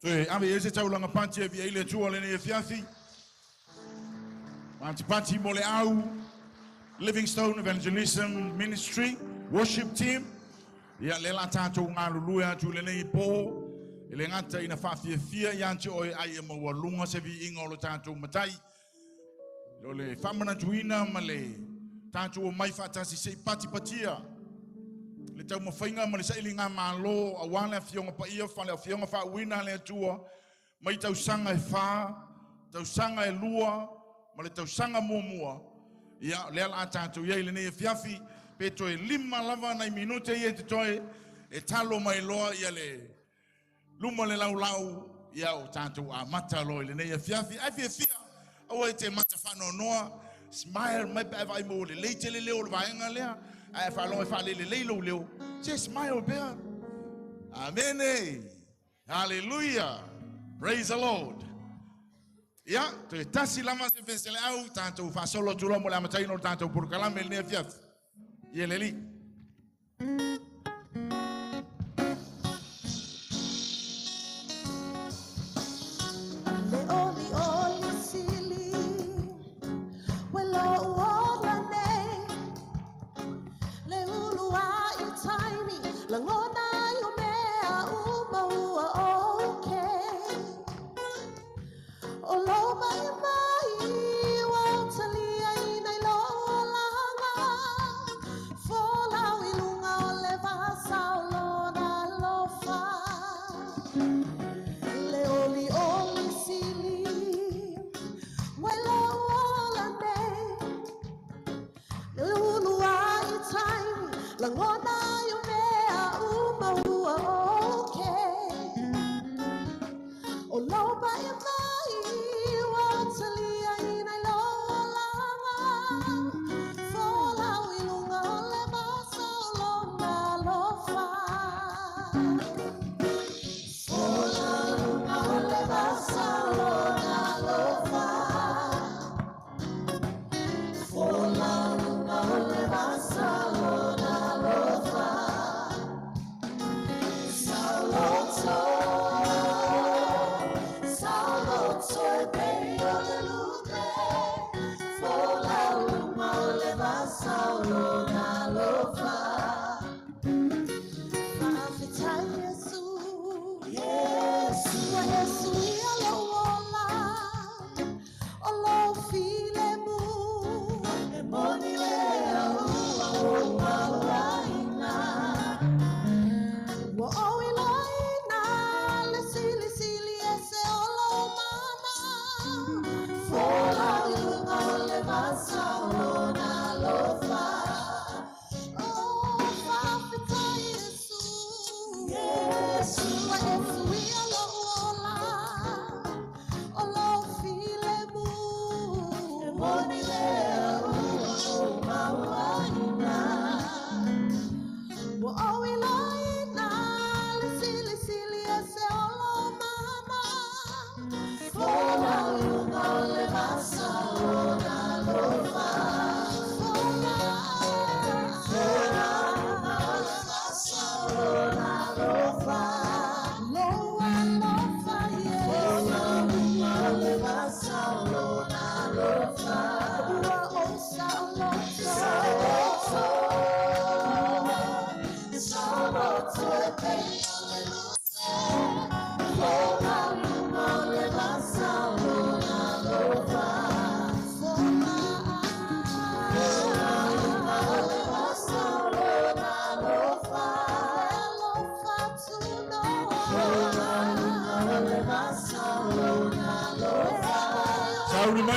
ave ese taulanga panti via ile tua le ne fiafi. Panti mole au Livingstone Evangelism Ministry worship team. Ya lela tato ngaluluya tu le ne po. Ele ngata ina fia yanchi oi ai mo walunga se vi ingolo tato matai. Lole famana tuina male tato mai fatasi se pati patia. Le tau mawhainga ma le sailinga malo a wale a fionga pa ia whale a fionga wha wina le atua mai tau sanga e wha, tau sanga e lua ma le tau sanga mua ia le ala tātou iei le ne e fiafi pe toe 5 lava nei minute ia te toe e talo mai loa ia le luma le lau ia o tātou a mata loa le ne e fiafi ai fia awa e te mata whano noa smile mai pa vai mo le leite le leo le vaenga lea ai fa lo fa le leo just smile bear amen hallelujah praise the Lord ya te tasi lama se fensele au tanto fa solo tu lo mo la matai no tanto por calame ne fiat yeleli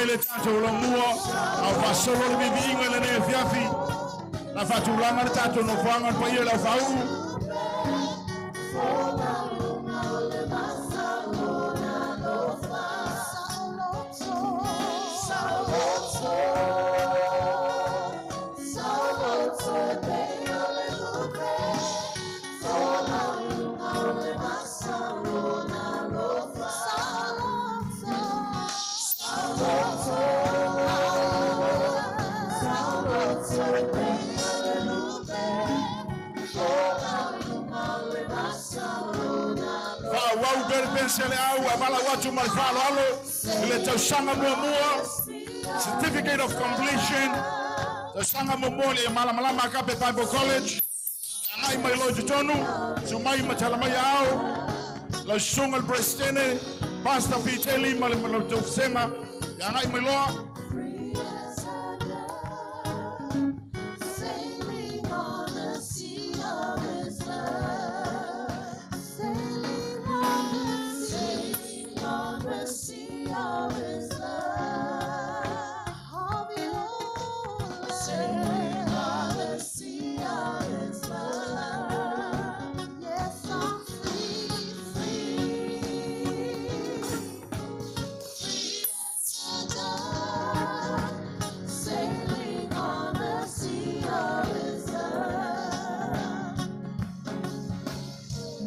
le tato lo mua au fa solo le bivinga le ne fiafi la fatulanga le tato no fanga pa ia la fau Salud. au bere pensele au abala watu malfalo alo ile tausanga mua certificate of completion tausanga momole malama kape Bible College angai mai lo jutonu sumai machalama yao la sungal prestene Pastor Piteli malo tofsema angai mai lo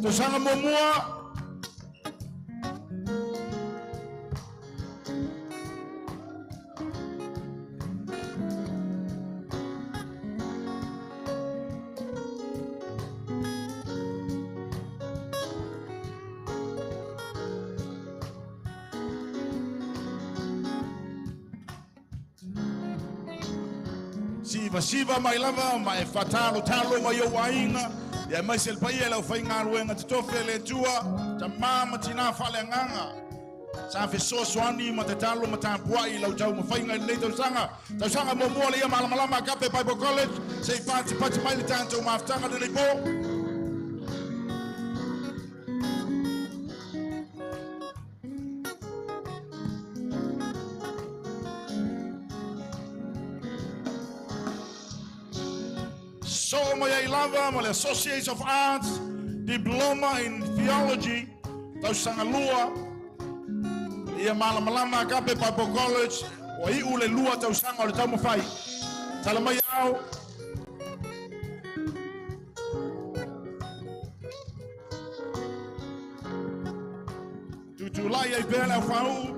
Tosanga momua Siva mai lava mai fatalo talo mai wainga ya mai sel pai ela fai ngaruenga tofele tua tamama tina fale nganga sa fe so swani matatalo matapuai lau tau mafainga le tausanga momoa le malama kape Bible College sei pati mai tanto maftanga de lipo so my lava my Associate of Arts diploma in theology tausanga lua ia malama kape Bible College o I ule lua tausanga le tau mafai talama yao tutulai ai bela fau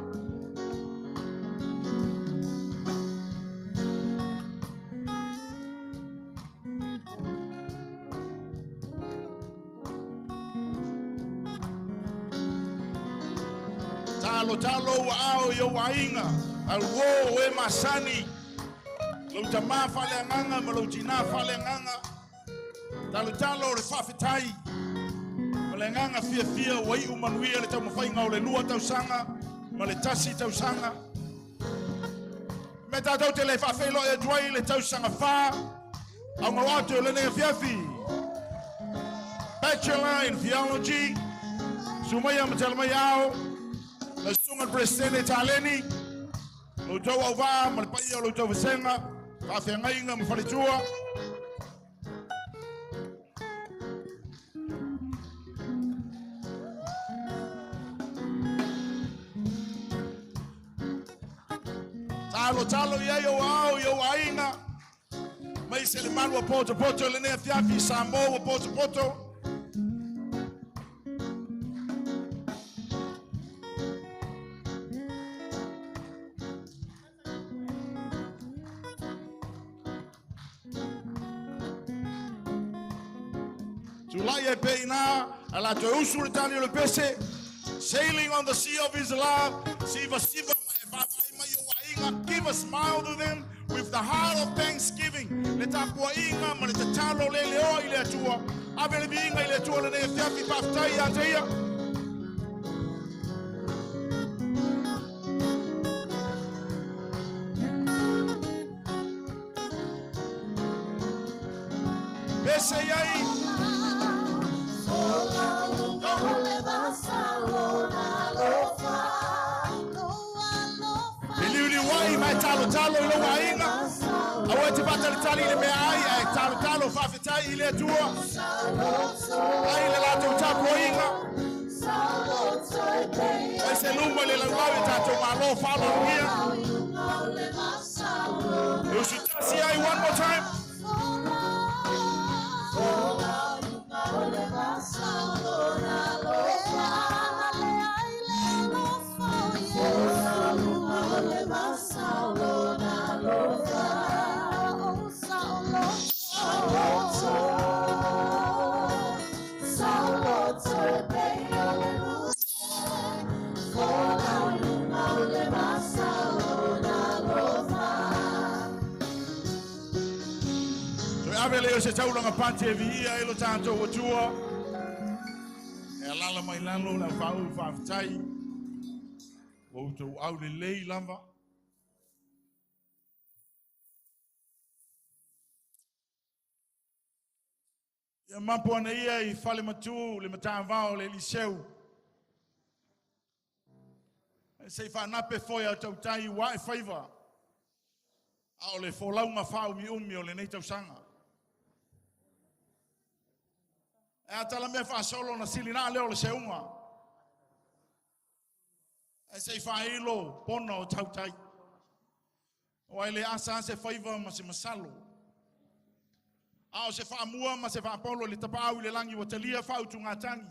talo au yo wainga al wo we masani lo tama fale nganga lo tina fale nganga talo le fafitai le nganga fia wai umanuia le tamo fainga le lua tausanga male tasi tausanga meta tau te le fafelo e dwai le tausanga fa au ngawatu le ne fiafi Bachelor in Theology sumaya mtalma yao la sunga presene taleni lo tawa va mal paia lo tawa senga fa fe ngainga mfalitua talo ya yo ainga mai selimanu wa poto le ne fiafi sambo wa poto July Peina, ala to usultani le pese, sailing on the sea of his love. Siva give a smile to them with the heart of thanksgiving. Let up wainga, maleta talo leo ile tua. Abele binga ile tua le fiafi paftai ateia. Pese yai. Talo lo wainga awati batali le mai talo fafitai ile tua ai le la tota poinga ese lumba le lawi tato malo falo here you should see I one more time o se taulanga pati e via e lo tātou atua. E alala mai lalo la whau whawhitai. O tau au le lei lava. Ia mapo ana ia I whale matu le matawao le Eliseu. E se whanape foi au tau tai wa e whaiva. A o le wholaunga whau mi umi o le nei tau sanga. E atala mea whaasolo na silina leo le seunga. E se whailo pona o tau tai. O ai le asa se whaiva ma se masalo. A o se whaamua ma se whaapolo le tapau le langi wa talia whautu ngā tangi.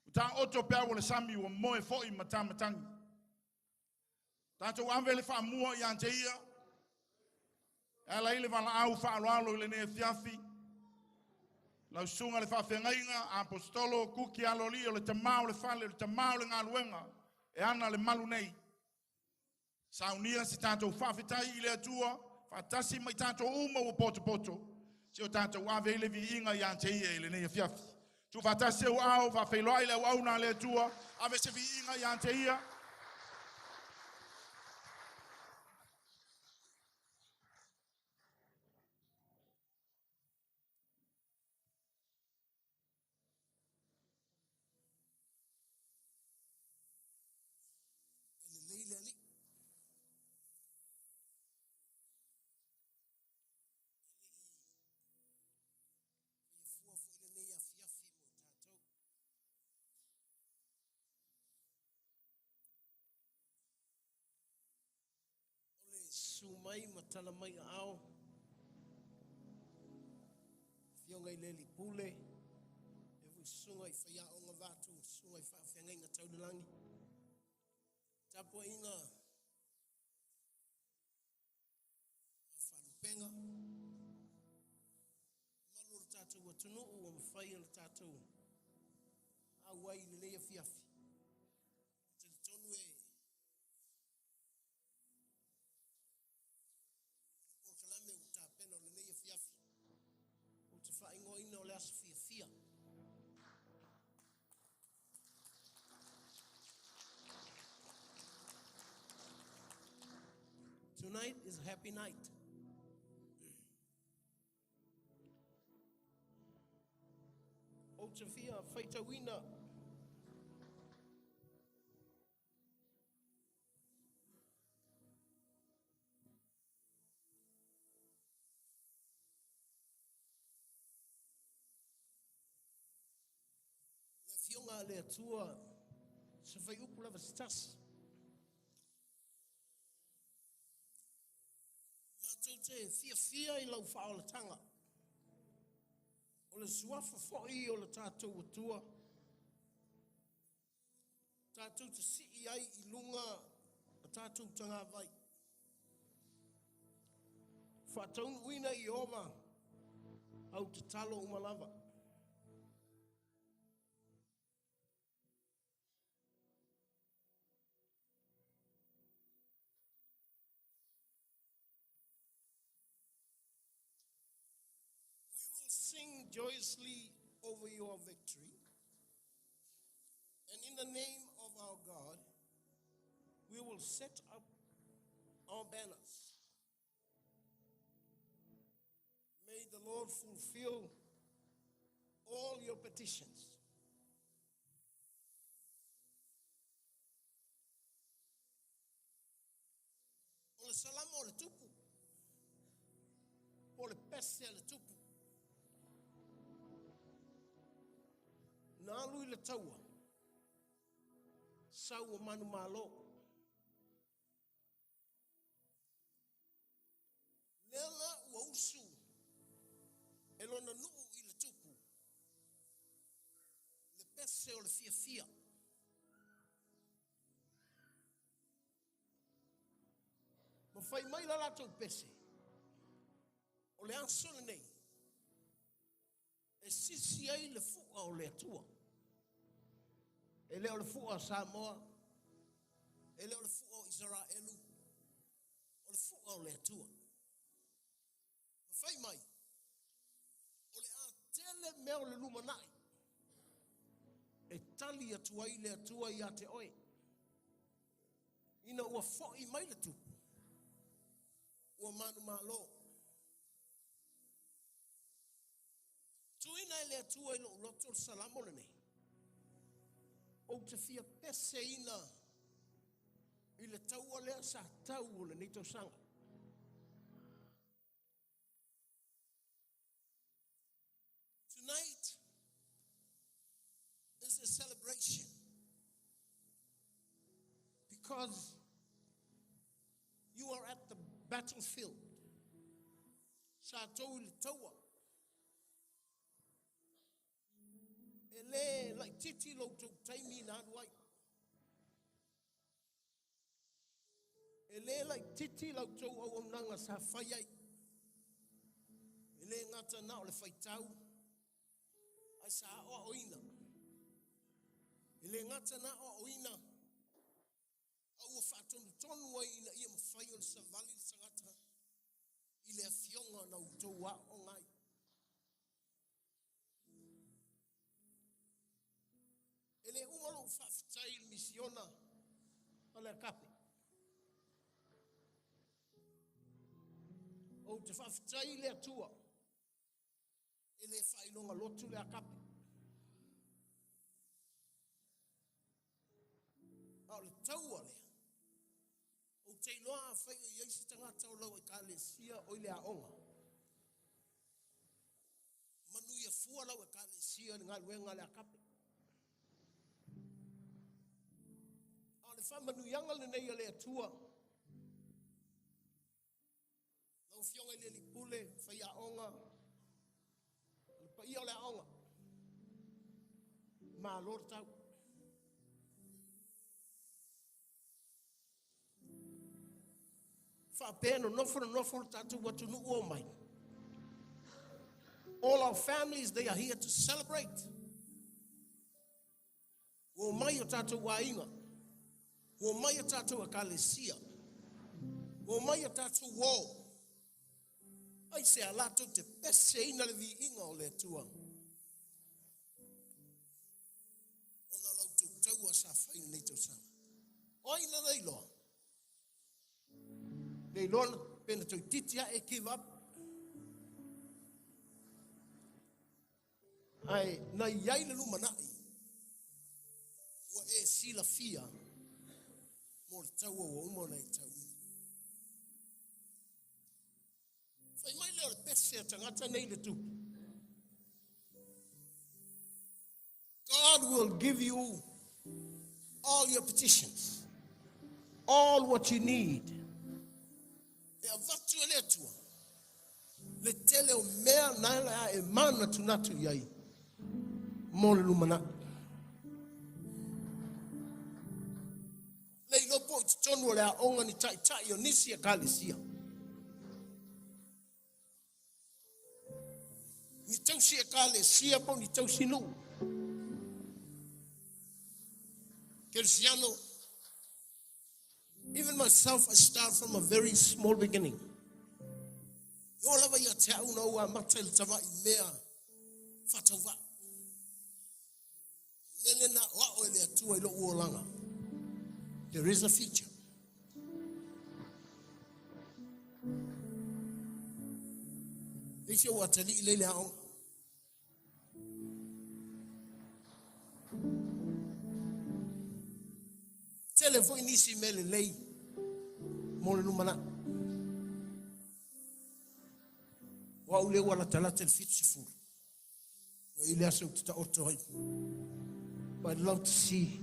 Uta oto pea o le sami wa moe foi matamatangi. Tātou amwe le whaamua I ante ia. E la ile wala au whaaloalo I le ne fiafi. Lau sunga le whawhengainga, apostolo, kuki aloli o le tamau le whale, le tamau le ngā luenga. E ana le malu nei. Saunia si tātou whawhetai I le atua, whatasi mai tātou uma o poto poto. Se o tātou awe ile vi inga I ante ia I le ne fiafi. Tu whatasi au au, whawheloa I le au na le atua, awe se vi inga I ante ia. Sumai matala mai ao. Fionga I leli pule. E vui sunga I whaia o ngā vātu. Sunga I whaawhenga I ngā taunalangi. Tapo inga. A wharupenga. Malu le tātou atunu o mawhai le tātou. A wai le leia fiafi. Te tonu e. Kalame o ta pena o le nei fiafi. O te whaingoina o le asa fia. Tonight is a happy night. O te fia whaitawina. Fionga le atua se fai upu lava stasi. Mātou te fia I lau whaolatanga. O le suafa foi o le tātou atua. Tātou te sii ai I lunga a tātou tanga vai. Whātaunu uina I ova au te talo umalava. Sing joyously over your victory. And in the name of our God, we will set up our banners. May the Lord fulfill all your petitions. O le salama o le tupu. O le pese le tupu. Nā lui le taua, sau o manu malo. Lela ua usu, e lona nuu I le tupu. Le pese o le fia. Ma fai mai la latou pese, o le ansole nei, e sisi ai le fua o le atua. E leo le fua Samoa, e leo le fua o Israelu, o le fua o le atua. Ma fai mai, mea o le lumanai. E tali atua i le atua i a te oe. Ina ua fo'i mai le tupu. Ua manu malo. Tuina e le atua i lo loto salamo le nei. O te fia pese ina i le taua lea sa tau o le nito sanga. Tonight is a celebration because you are at the battlefield. Sa tau i le taua. Ele like titi lo to taimi na duai. Ele like titi lo to o nanga sa faiai. Ele ngata na o le faitau. Ai sa o oina. Ele ngata na o oina. Au fatonu tonu ai ina ia mafai o le savali le sangata. Ile afionga na utoa o ngai. Ele umalo fafitai misiona ala kape. O te fafitai le atua. Ele failonga lotu le kape. Au le taua le. O te iloa fai o yeisi tangata o lau e kalesia o ile aonga. Manu ia fua lau e kalesia ngā luenga le kape. Le whamanu yanga le nei le atua. Lau fionga le li pule, whai a onga. Le pa ia le a onga. Ma lor tau. Wha pēno noforo tatu watu nu o mai. All our families, they are here to celebrate. O mai o tatu wa inga. O mai tātou a kalesia. O mai tātou wō. Ai se a lato te pese ina le vi inga o le tua. Ona lau tu taua sa whai nei tau sa. Oina nei loa. Nei loa pena tau titia e give up. Ai, na iai le lumanai. Ua e sila fia. Mo le tau o umo nei tau. Whai mai leo le pese a tangata nei le tupu. God will give you all your petitions. All what you need. E a vatu e le atua. Le tele o mea naila e mana tunatu iai. Mo le lumana. Leilo po i tonu le a onga ni tai tai o nisi a kalesia. Ni tausi a kalesia po ni tausi nu. Kelsiano, even myself, I start from a very small beginning. Yo lava ia te au na ua matel tawa i mea whatawa. Lele na wao ele atua ilo uolanga. There is a future. Ishe watali ilele hao. Telefoni nisi mele lei. Mole numana. Wa ule wala talata el sifuri. Wa ile aso tuta oto hai. But I'd love to see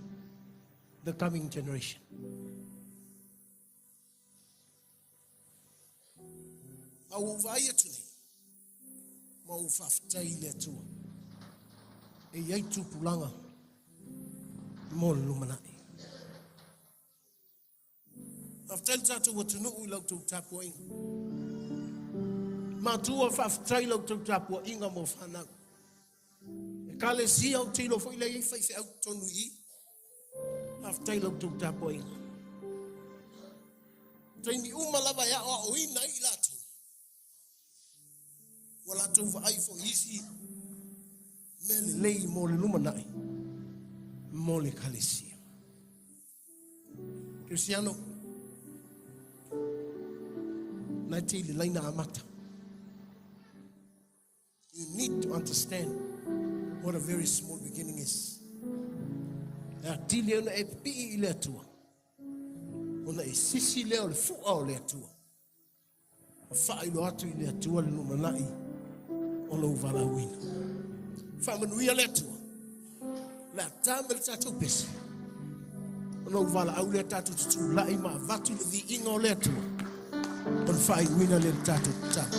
the coming generation. Au vai tune. Ma u faftai le tu. E yai tu pulanga. Mo lumana. After tatu watu no u lau tu tapu inga. Ma tu faftai lau tu tapu inga mo fana. E kale si au tilo fo ile fai se au tonu I. After lau tu tapu inga. Taimi umalava ya o ina ilatu. Wala tu ai fo isi lei mo le lumanai mo le kalesia. Cristiano, na te le laina amata. You need to understand what a very small beginning is. Ya tili ona e pi I le atua. Ona e sisi leo le fua o le atua. Fa ilo atu I le atua le lumanai ona uvala wina. Fa manuia le atua. La tamel tatu pesi. Ona uvala au le tatu tutu lai ma vatu le vi inga o le atua. On fa I wina le tatu tatu.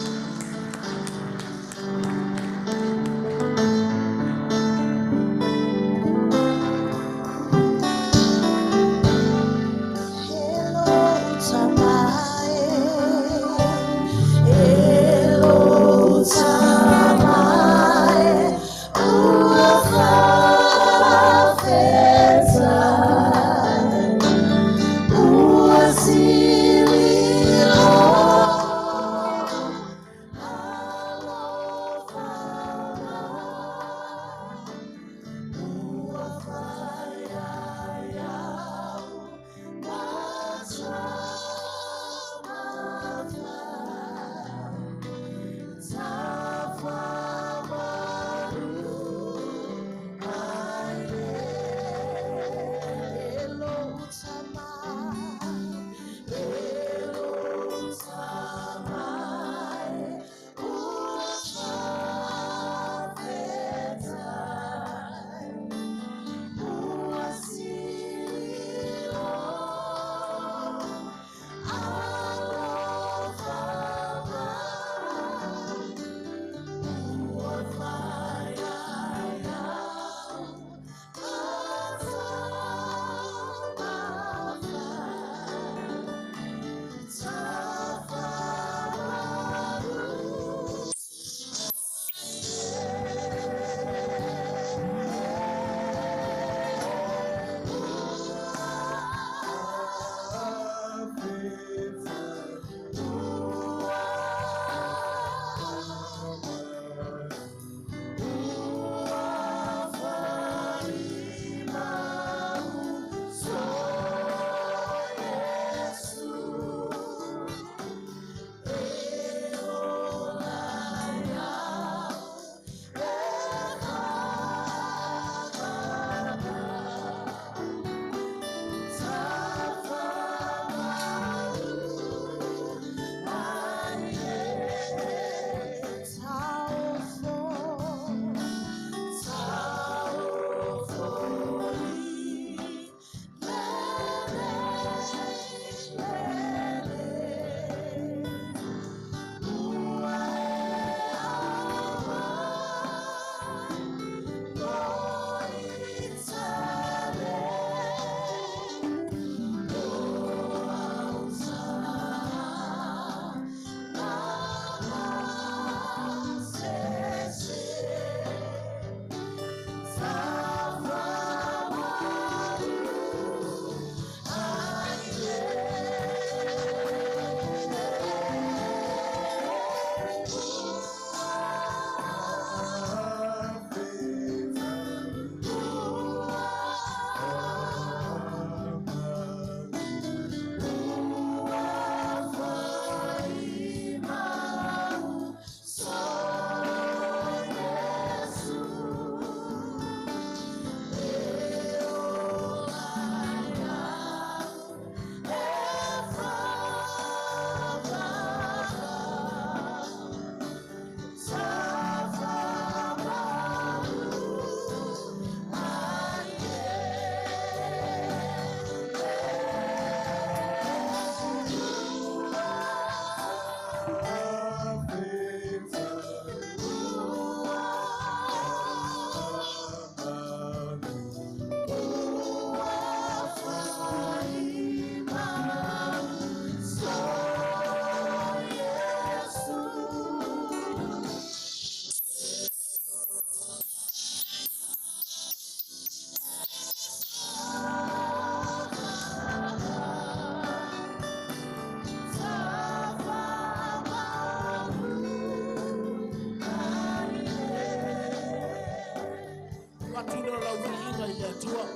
Watuna la winga ile tua.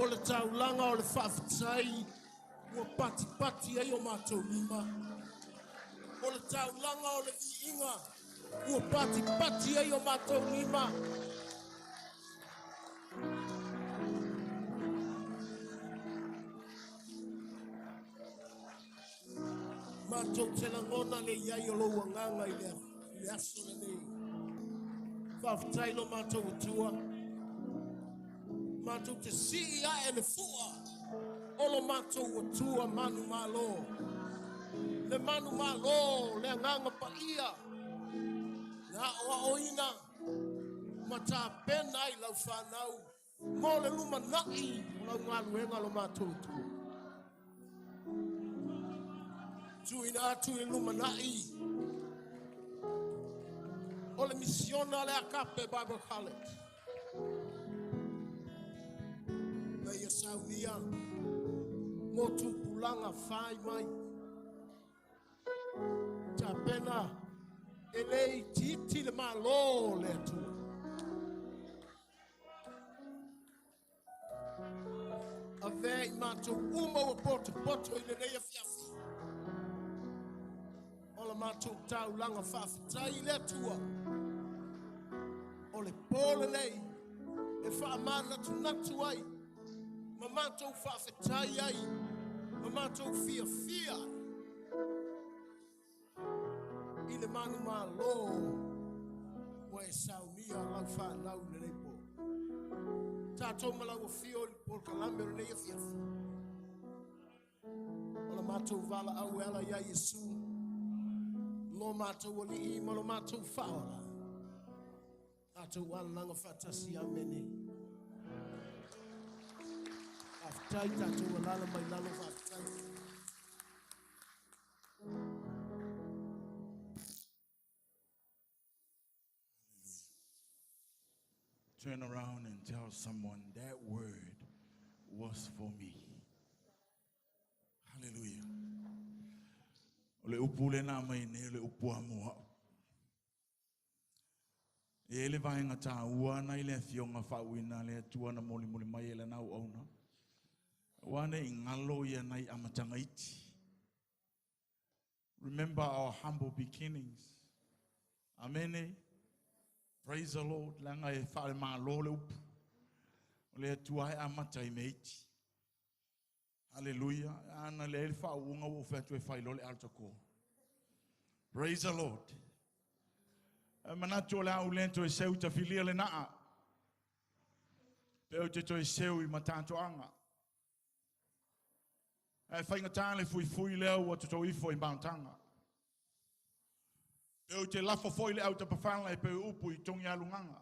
O le taulanga o le whawhitai, ua pati ai o mātou lima. O le taulanga o le inga, ua pati ai o mātou lima. Mātou te langona le iai o lo wanganga i le aso le nei. Whawhitai no mātou utua. Mātou te si a e le fua. Olo mātou utua manu malo. Le manu malo, le nganga pa ia. Na oa oina. Mata pena i lau whanau. Mo le luma nai, lau ngaluenga lo mātou utua. Tuina atu e luma nai. O le misiona le akape Bible College. Na ia saunia. Mo tupulanga whai mai. Ta pena. E lei titi le malo le atu. A vei mātou uma o poto i le neia fiafi. Ola mātou tau langa whawhitai le atua. O le pōle nei. E whaamana tu natu ai. Ma mātou whawhitai ai. Ma mātou fia. I le manu malo. Wa e sau ni a lau wha lau le nei po. Tātou malau o fio por kalame o nei a fiafi. Ola mātou vala au ala ia Yesu. Lo mātou o li I malo mātou whaora. Tātou ala nanga whatasi amene. Aftai tātou alala mai lalo whatai. Turn around and tell someone that word was for me. Hallelujah. Ole upu le na mai ne ole upu amoa. E ele vaenga tā ua na ile fionga whauina le atua na moli moli mai ele nau auna. Wane I ngalo ia nai amatanga iti. Remember our humble beginnings. Amen. Praise the Lord. Langa e whare maa lo le upu. Le atua e amata I meiti. Hallelujah. Ana le ele whaunga o whetu e whailo le altako. Praise the Lord. Manato le au lento e seu ta filia le naa. Peo te to e seu I matanto anga. E whainga tāle fui leo o tuto ifo I mautanga. Peo te lafo foi le au ta pawhana e peo upu I tongi alunganga.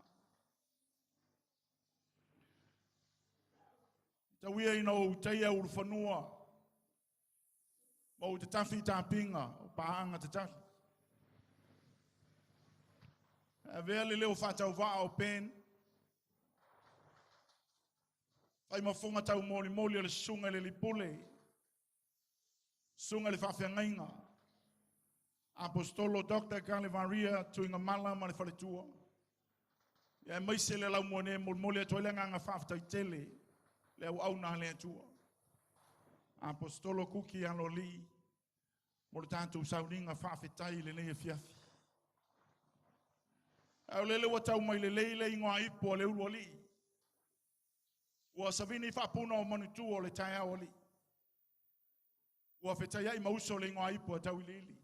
Ta wia ino teia uru whanua. Mo te tafi tā pinga, o pahanga te tafi. E vea le leo whatau waa o pen. Whai mafunga tau moli moli o le sunga le lipule. Sunga le whawhiangainga. Apostolo Dr. Kale Varia tuinga mala ma le whaletua. Ia maise le lau mone moli moli atoa le nganga whawhtau tele. Le au na le atua. Apostolo kuki alo li. Mo le tātou sauninga whawhetai le nei e fiafi. Au lele wa tau mai le leile ingoa ipo le ulu ali. Ua savini whapuna o manutu o le taia o li. Ua whetaya I mauso le ingoa ipo a tau lili.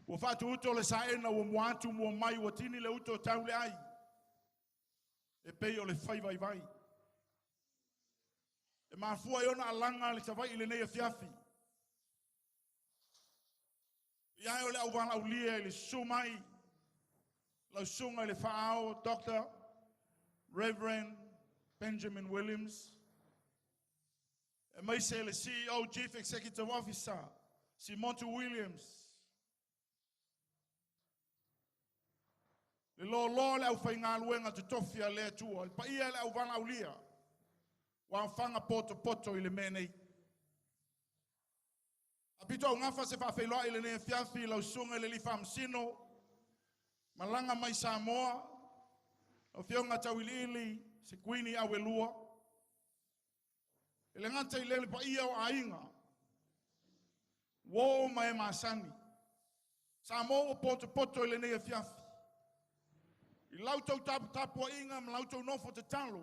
Ua whatu uto le saena ua muatu mua mai ua tini le uto tau le ai. E pei o le whai vai. E mafua iona alanga le tawai le nei e fiafi. Ia o le au wala au lia le sumai. Lau sunga le whaao, Dr. Reverend Benjamin Williams. E mai se le CEO, Chief Executive Officer, Simontu Williams. Le lo le au whainga luenga te tofia le atua. Le paia le au wala au lia. Wa whanga poto I le menei. Apito au ngafa se whawhailoa I le ne fiafi lau sunga le li whamsino. Malanga mai Samoa, o fionga tawilili, se kuini awe lua. Ele ngata I lele pa ia o ainga. Wo mai masani. Samoa o poto I le nei fiafi. I lautou tapu inga, ma lautou nofo te talo.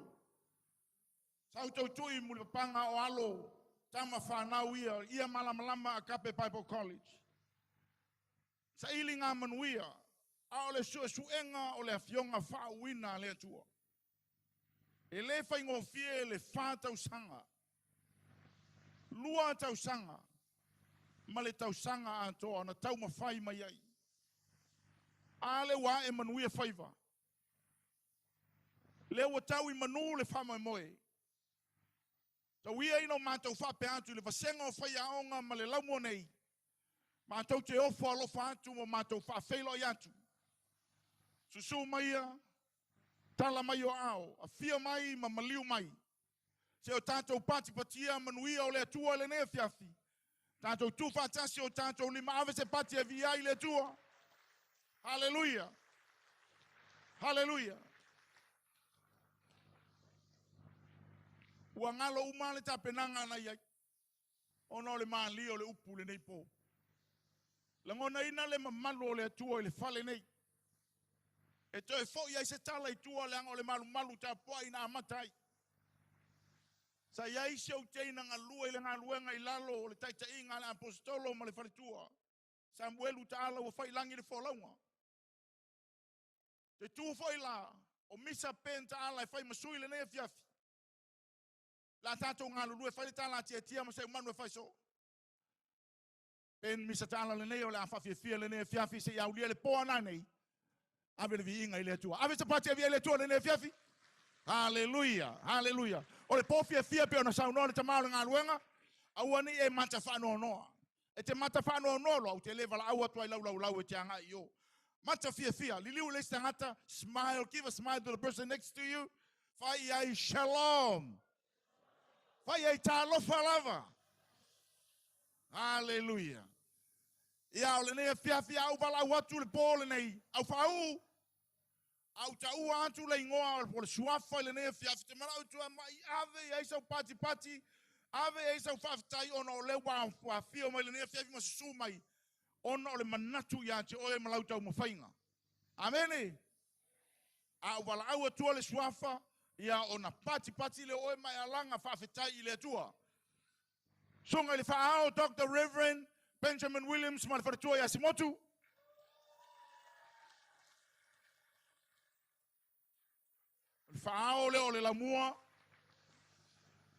Sautou tui muli panga o alo, tama whanau ia malamalama a Kape Bible College. Sa ili ngā manuia, a o le suenga o le afionga whauina le atua. E le whaingofie le whātau sanga. Lua tau sanga. Ma le tau sanga atoa na tau mawhai mai ai. A le wa e manuia whaiva. Le wa tau I manu le whamai moe. Tau ia ino mātou whape atu le vasenga o whai aonga ma le laumo nei. Mātou te ofo alofa atu mo mātou whawhelo I atu. Susu maia, tala mai o ao, a fia mai ma maliu mai. Se o tātou patia manuia o le atua le nea fiafi. Tātou tu whatasi o tātou lima ave se pati e via I le atua. Hallelujah. Hallelujah. Ua ngalo umale ta penanga na iai. Ono le maali o le upu le nei po. Langona ina le mamalu o le atua I le fale nei. E to e fo ia se tala I tua le anga o le malu ta poa ina amatai. Sa iai se o te ina ngalua I le ngaluenga I lalo o le taita inga le apostolo ma le fale tua. Samuelu ta ala o fai langi le folaunga. Te tu foi la o misa penta ala fai masui le ne fiafi. La tato ngalu fai tala tia ma se manu fai so. Pen misa tala le ne o la fa fia le ne fiafi se ya ulia le po na nei. Ave le vinga ile tua. Ave se pati via le tua le ne fiafi. Hallelujah, hallelujah. O le po fia pe ona sa no le tamalo ngaluenga. Awani e mata fa no. E te mata fa no lo te leva la awa tua lau e te anga yo. Mata fia. Liliu le stangata, smile, give a smile to the person next to you. Fai ai shalom. Fai ai talofa lava. Hallelujah. Ia o le ne fia au bala watu le pole nei. Au fau. Au tau atu le ingoa o le suafa le ne fia te marau tua mai ave ai sau pati. Ave ai sau fafitai ona o le wa fia mai le ne fia ma susu mai. Ona o le manatu ia te oe malau tau mafainga. Amene. Au wala au atua le suafa. Ia ona pati le oe mai alanga fafitai le atua. Sunga le whaao Dr. Reverend Benjamin Williams ma le wharatua ia simotu. Le whaao le o le lamua.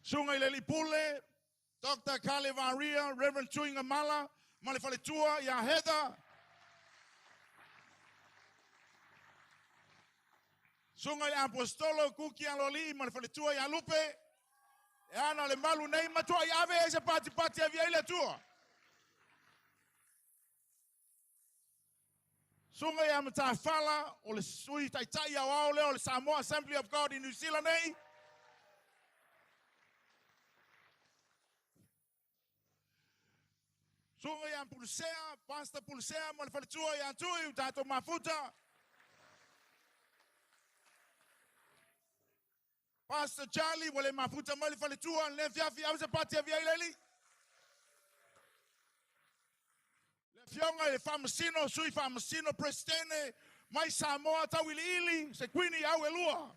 Sunga le lipule Dr. Kale Varia, Reverend Tuinga Mala, ma le wharatua ia Heather. Sunga le apostolo Kuki Aloli ma le wharatua ia Lupe. E ana le malu nei matua i ave e se pati a via ile tua. Sunga ia mata fala o le sui taitai au au le o le Samoa Assembly of God in New Zealand nei. Sunga ia Pulsea, Pastor Pulsea ma le wharatua ia tui utato mafuta. Pastor Charlie, wale mafuta mali falitua, le fiafi au se pati via ileli. Le fionga le famasino, sui famasino prestene, mai Samoa tau ili, se quini au elua.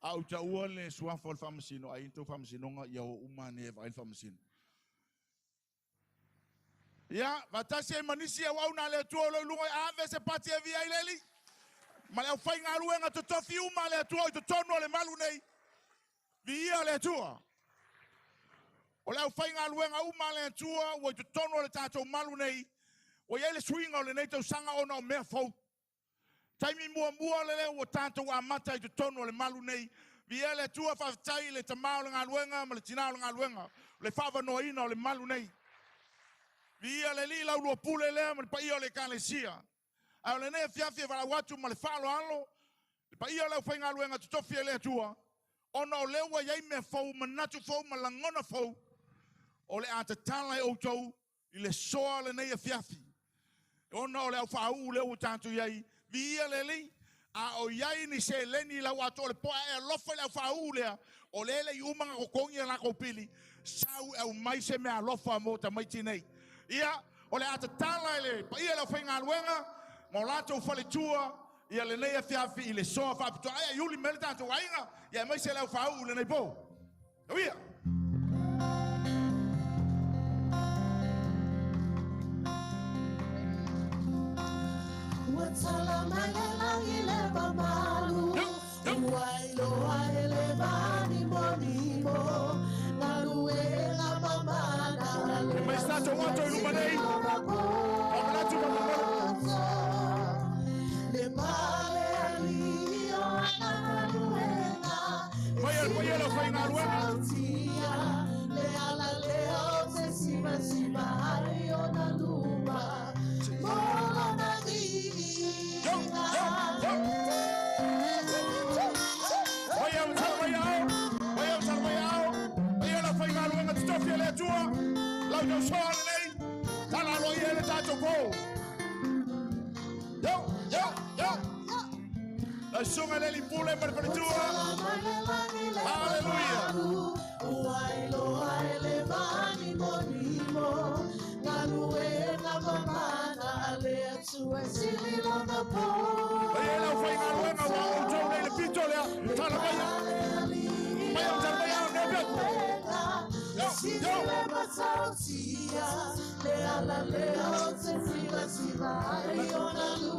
Au taua le suafa le famasino, a into famasinonga ia o umane vai famasino. Ya, vatasi e manisi au na le tuo lo lunga ave se pati via ileli. Ma le au whai ngā ruenga to tofi uma le atua i to tono le malu nei. Via le atua. O le au whai ngā ruenga uma le atua o i to tono le tātou malu nei. O i ele swinga o le nei tau sanga ona o mea fau. Taimi mua le leo o tātou a mata i to tono le malu nei. Via le atua whawhitai le tamao le ngā ruenga ma le tinao le ngā ruenga. Le whawanoa ina o le malu nei. Via le li lau lua pule lea ma le pa ia o le kalesia. Au le ne fiafi wala watu ma le whalo alo. Le pa ia leo whainga luenga tutofi e lea tua. Ona o lewa iei mea fau, manatu fau, malangona fau. O le atatala e outou, i le soa le nei fiafi. Ona o leo whau leo tātu iei. Vi ia le li, a o iei ni se leni lau ato le poa e lofa leo whau lea. O lele i umanga kokongi e lako pili. Sau e umai se mea lofa mo ta maiti nei. Ia, o le atatala e le, pa ia leo whainga luenga. Mo lato falitua ia le nei fiafi i le soa fapitua ai yuli mele tātou ainga ia mai se lau whau le nei po. Ia. Watala magelangi le mamalu Wailo waile vani monimo Naruela mamana le mai stato wato in uma nei. Omlatu mamano. Le male lio naruela Vai lo fai na ruenga. Le ala leo se sima ario na luma Mola na Sunga le lipule per tua. Alleluia. Wailo waile vani monimo Naluena mamana le atua sili lona po Ela foi na ruenga wa o tau le pito le tala vai. Vai o tala vai ne be. Sile masautia le ala le o se fila sila iona lu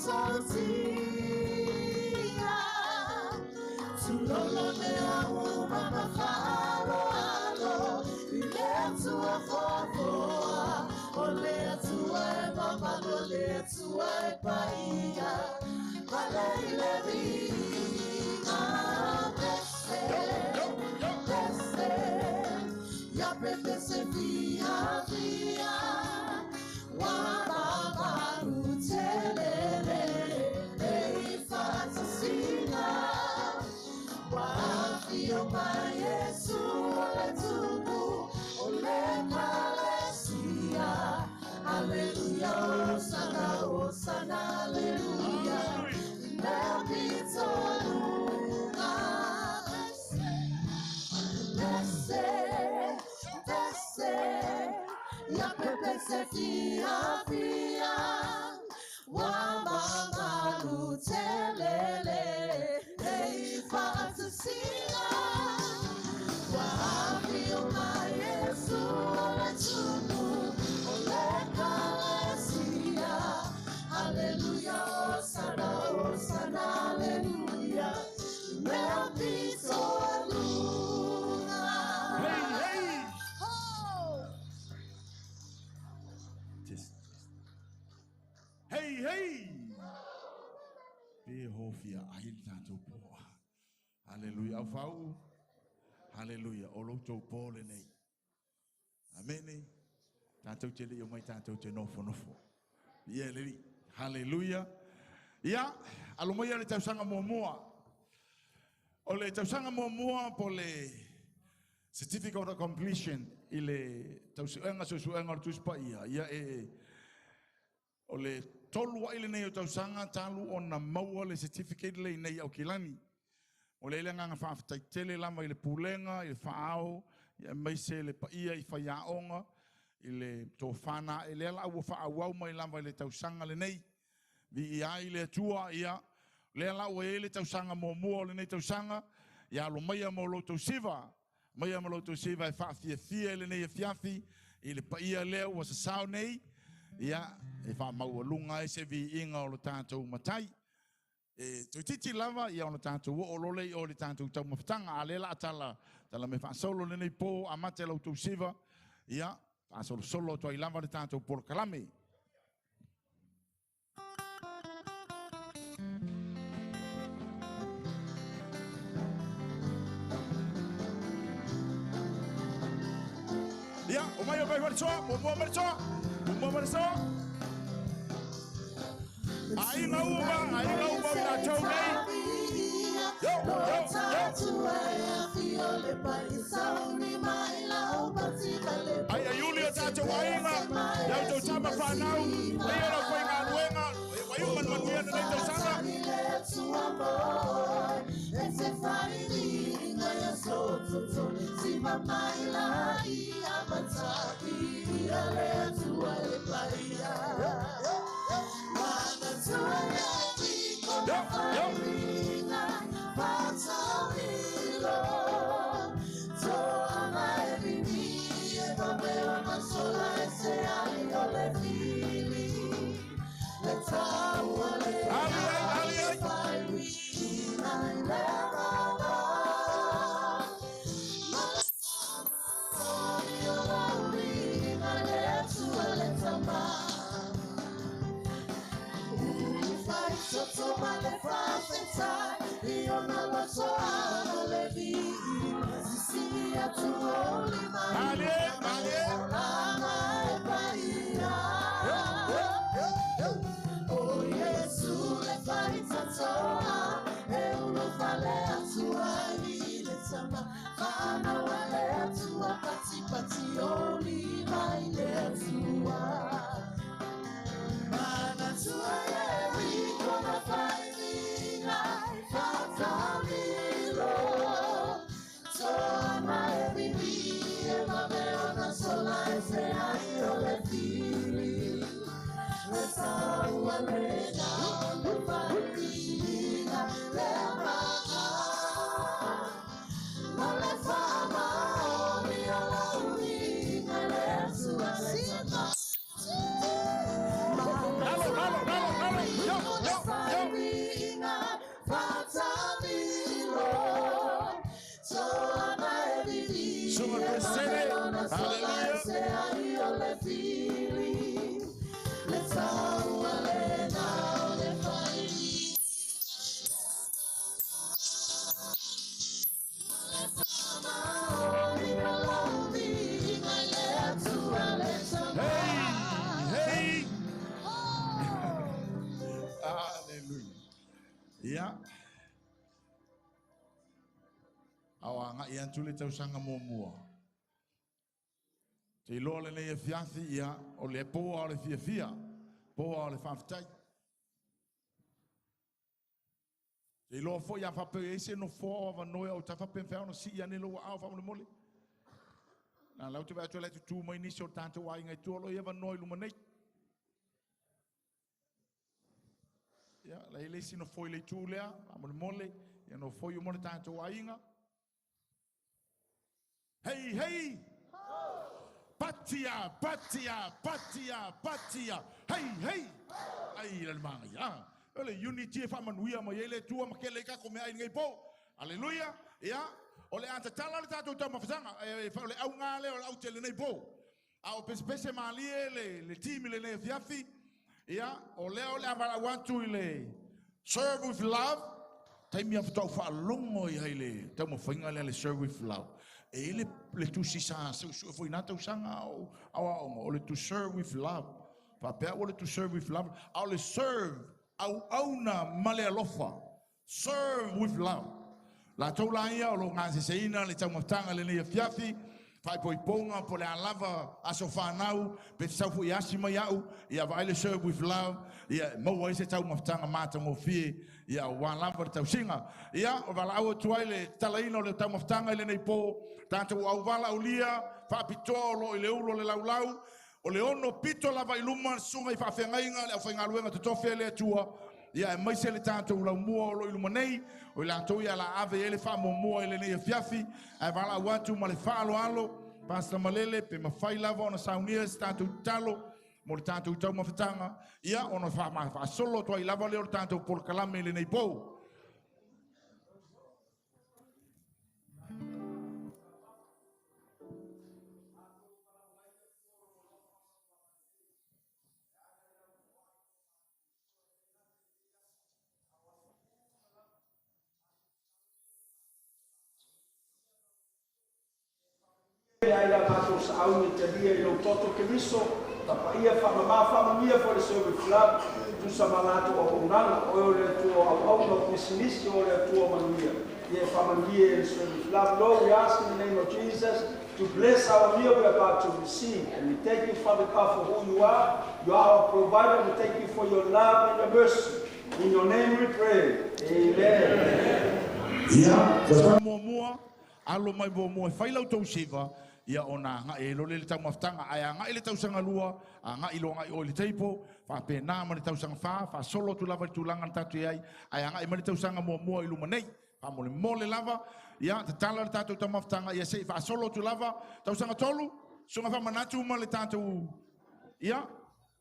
sotia. Tulolo me auma mafalo alo. Ile tua fofoa. Ole tua e mama ole tua e paia. Vale ile vina. Bese. Ya pepe se via via. Wa mama utelele. Ei fantasina. Wafio ma Yesu ole tubu ole kalesia. Alleluia, Osana, alleluia. Bendito luna. Desce, ya pepe se fia. Wa mama lutelele. Ei fantasina. Wafio ma Yesu ole tubu ole kalesia. Alleluia, Osana, alleluia. Bendito luna. Hey. Oh. Hey. Behofia ahil tato po. Hallelujah. Afau. Hallelujah. Olo to po le nei. Amen. Tato chele yo mai tato che nofo. Yeah, lili. Hallelujah. Ya, alomoya le tausanga momoa. Ole tausanga momoa po le certificate of completion ile tausuenga susuenga tuspa ia. Ya ole tolu ile nei tausanga talu ona maua le certificate le nei au kilani. Ole ile nganga fa tele lama ile pulenga ile faao ya mai se le paia I faiaonga ile tofana ile la u fa au mai lama ile tausanga le nei. Vi ai le tua ia le la o ele tausanga mo le nei tausanga ia lo mai mo lo to siva mai mo lo to siva fa fie le nei fiafi ile paia le o sa sao nei ia e fa mau lunga e se vi inga o lo tanto matai e tu titi lava ia o tanto o lo le o le tanto tau mafutanga ale la tala me fa solo le nei po amate lo to siva ia fa solo to I lava le tanto por kalame. Ya, umayo vai verso, umbo verso. Ai na uba na chau nei. Yo. Ai Julia tato wainga, ya to chama fanau, ia no foi nga luenga, vai man ia nei to sana. Sunga presere. Hallelujah. Hey. Hallelujah. Yeah. Awanga ian tuli tau sanga mua. Te loa le nei fiafi ia o le poa o le fia. Poa o le whawhitai. Te loa fo ia whape eise no fo wa noe o ta whape mwhao no si ia ne loa au whamole mole. Nā lau te wai atu le tu mai nisi o tātou wai ngai tuolo ia wa noe luma nei. Ia, la ele si no foi le tu lea, whamole mole, ia no foi o mole tātou wai inga. Hey! Patia! Hey! Ai, le mangi, Ole unity e whamanuia ma ele tua ma kele kako mea ingai po. Aleluia. Ia. Ole anta tala le tātou tau mawhatanga. Ole au ngale ole au tele nei po. A o pese maalie le timi le nei fiafi. Ia. Ole avara wantu i le serve with love. Taimi awhatau whaalongo i haile. Tau mawhainga le serve with love. E le tu sisa su foi na tau sanga o le to serve with love. Pa pe o le to serve with love. O le serve au na male alofa. Serve with love. La tau la ia o lo ngase seina le tau mafutanga le nei fiafi. Fai poi ponga po le alava aso whanau. Pe te saufu i asi mai au. Ia vai le serve with love. Ia maua ese tau mafutanga mata mo fie. Ia wan lava le tau singa. Ia o wala au tuai le talaina o le tau mafutanga le nei po. Tātou au wala o lia. Whapitoa o lo i le ulo le laulau. O le ono pito lava i luma sunga i whawhengainga le au whaingaluenga te tofia le atua. Ia e maise le tātou lau mua o lo i luma nei. O i lantou ia la ave ele wha mo mua ele nei e fiafi. Ai wala watu ma le whaalo alo. Pastor Malele pe ma whai lava o na saunia se tātou talo. Mo le tātou tau mawhatanga. Ia o na wha solo toa i lava le o tātou pol kalame le nei pou. Ai la matou sa au te via i lo toto ke miso ta pa ia fa ma mia for the service club tu sa malato o unanga o le tuo au no business o le tuo manuia ye fa mangia in service club. Lord, we ask in the name of Jesus to bless our meal we're about to receive, and we thank you, Father God, for who you are. You are our provider. We thank you for your love and your mercy. In your name we pray. Amen. Yeah. Alo mai mo fai lau tau siva. Ia ona nga e lo le tau mafutanga ai nga ile tau sanga lua nga ilo nga o le teipo fa pe na ma le tau sanga fa solo tu lava tu langa tatu ai nga i ma le tau sanga mo i luma nei fa mo le lava ia te tala le tatu tau mafutanga ia se fa solo tu lava tau sanga tolu sunga fa manatu ma le tatu ia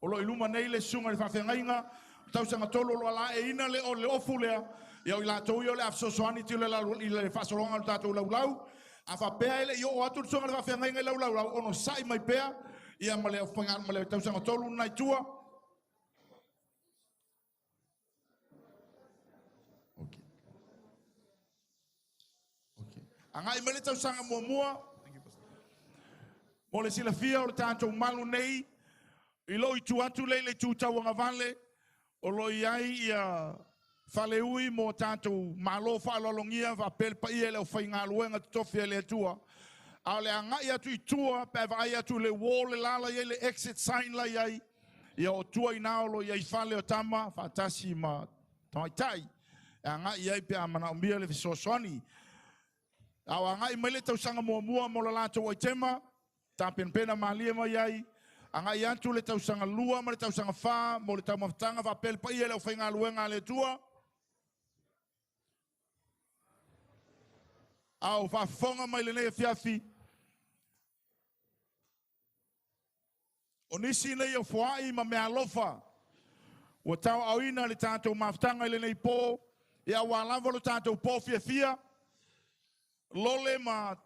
o lo i luma nei le sunga le fa fengainga tau sanga tolu lo ala e ina le o le ofu lea ia i la tau i o le afsosoani ti le fa solonga le tatu lau a fa pea ele yo atu songa le fa ngai lau ono sai mai pea ia male fangal male tau sanga tolu nai tua. Okay anga i male tau sanga mua mole sila fia o tanto malu nei i lo i tu atu le tu tau nga vale o lo iai ia fale ui mo tanto malo fa lolongia va pel pa ile o fainga luenga tofia le tua ale anga ia tu tua pe va ia tu le wall le lala ile exit sign la ia ia o tua ina lo ia fale o tama fatasi ma tai anga ia pe amana umbia le sosoni au anga i mele tau sanga mo mo la to o tema tapen pena malia ma ia anga ia tu le tau sanga lua ma le tau sanga fa mo le tau mafutanga va pel pa ile o fainga luenga le tua. Au fa fonga mai le nei fiafi. O nisi nei o fuai ma me alofa. O tau au ina le tātou mafutanga le nei po. Ia wa lava lo tātou po fia. Lole ma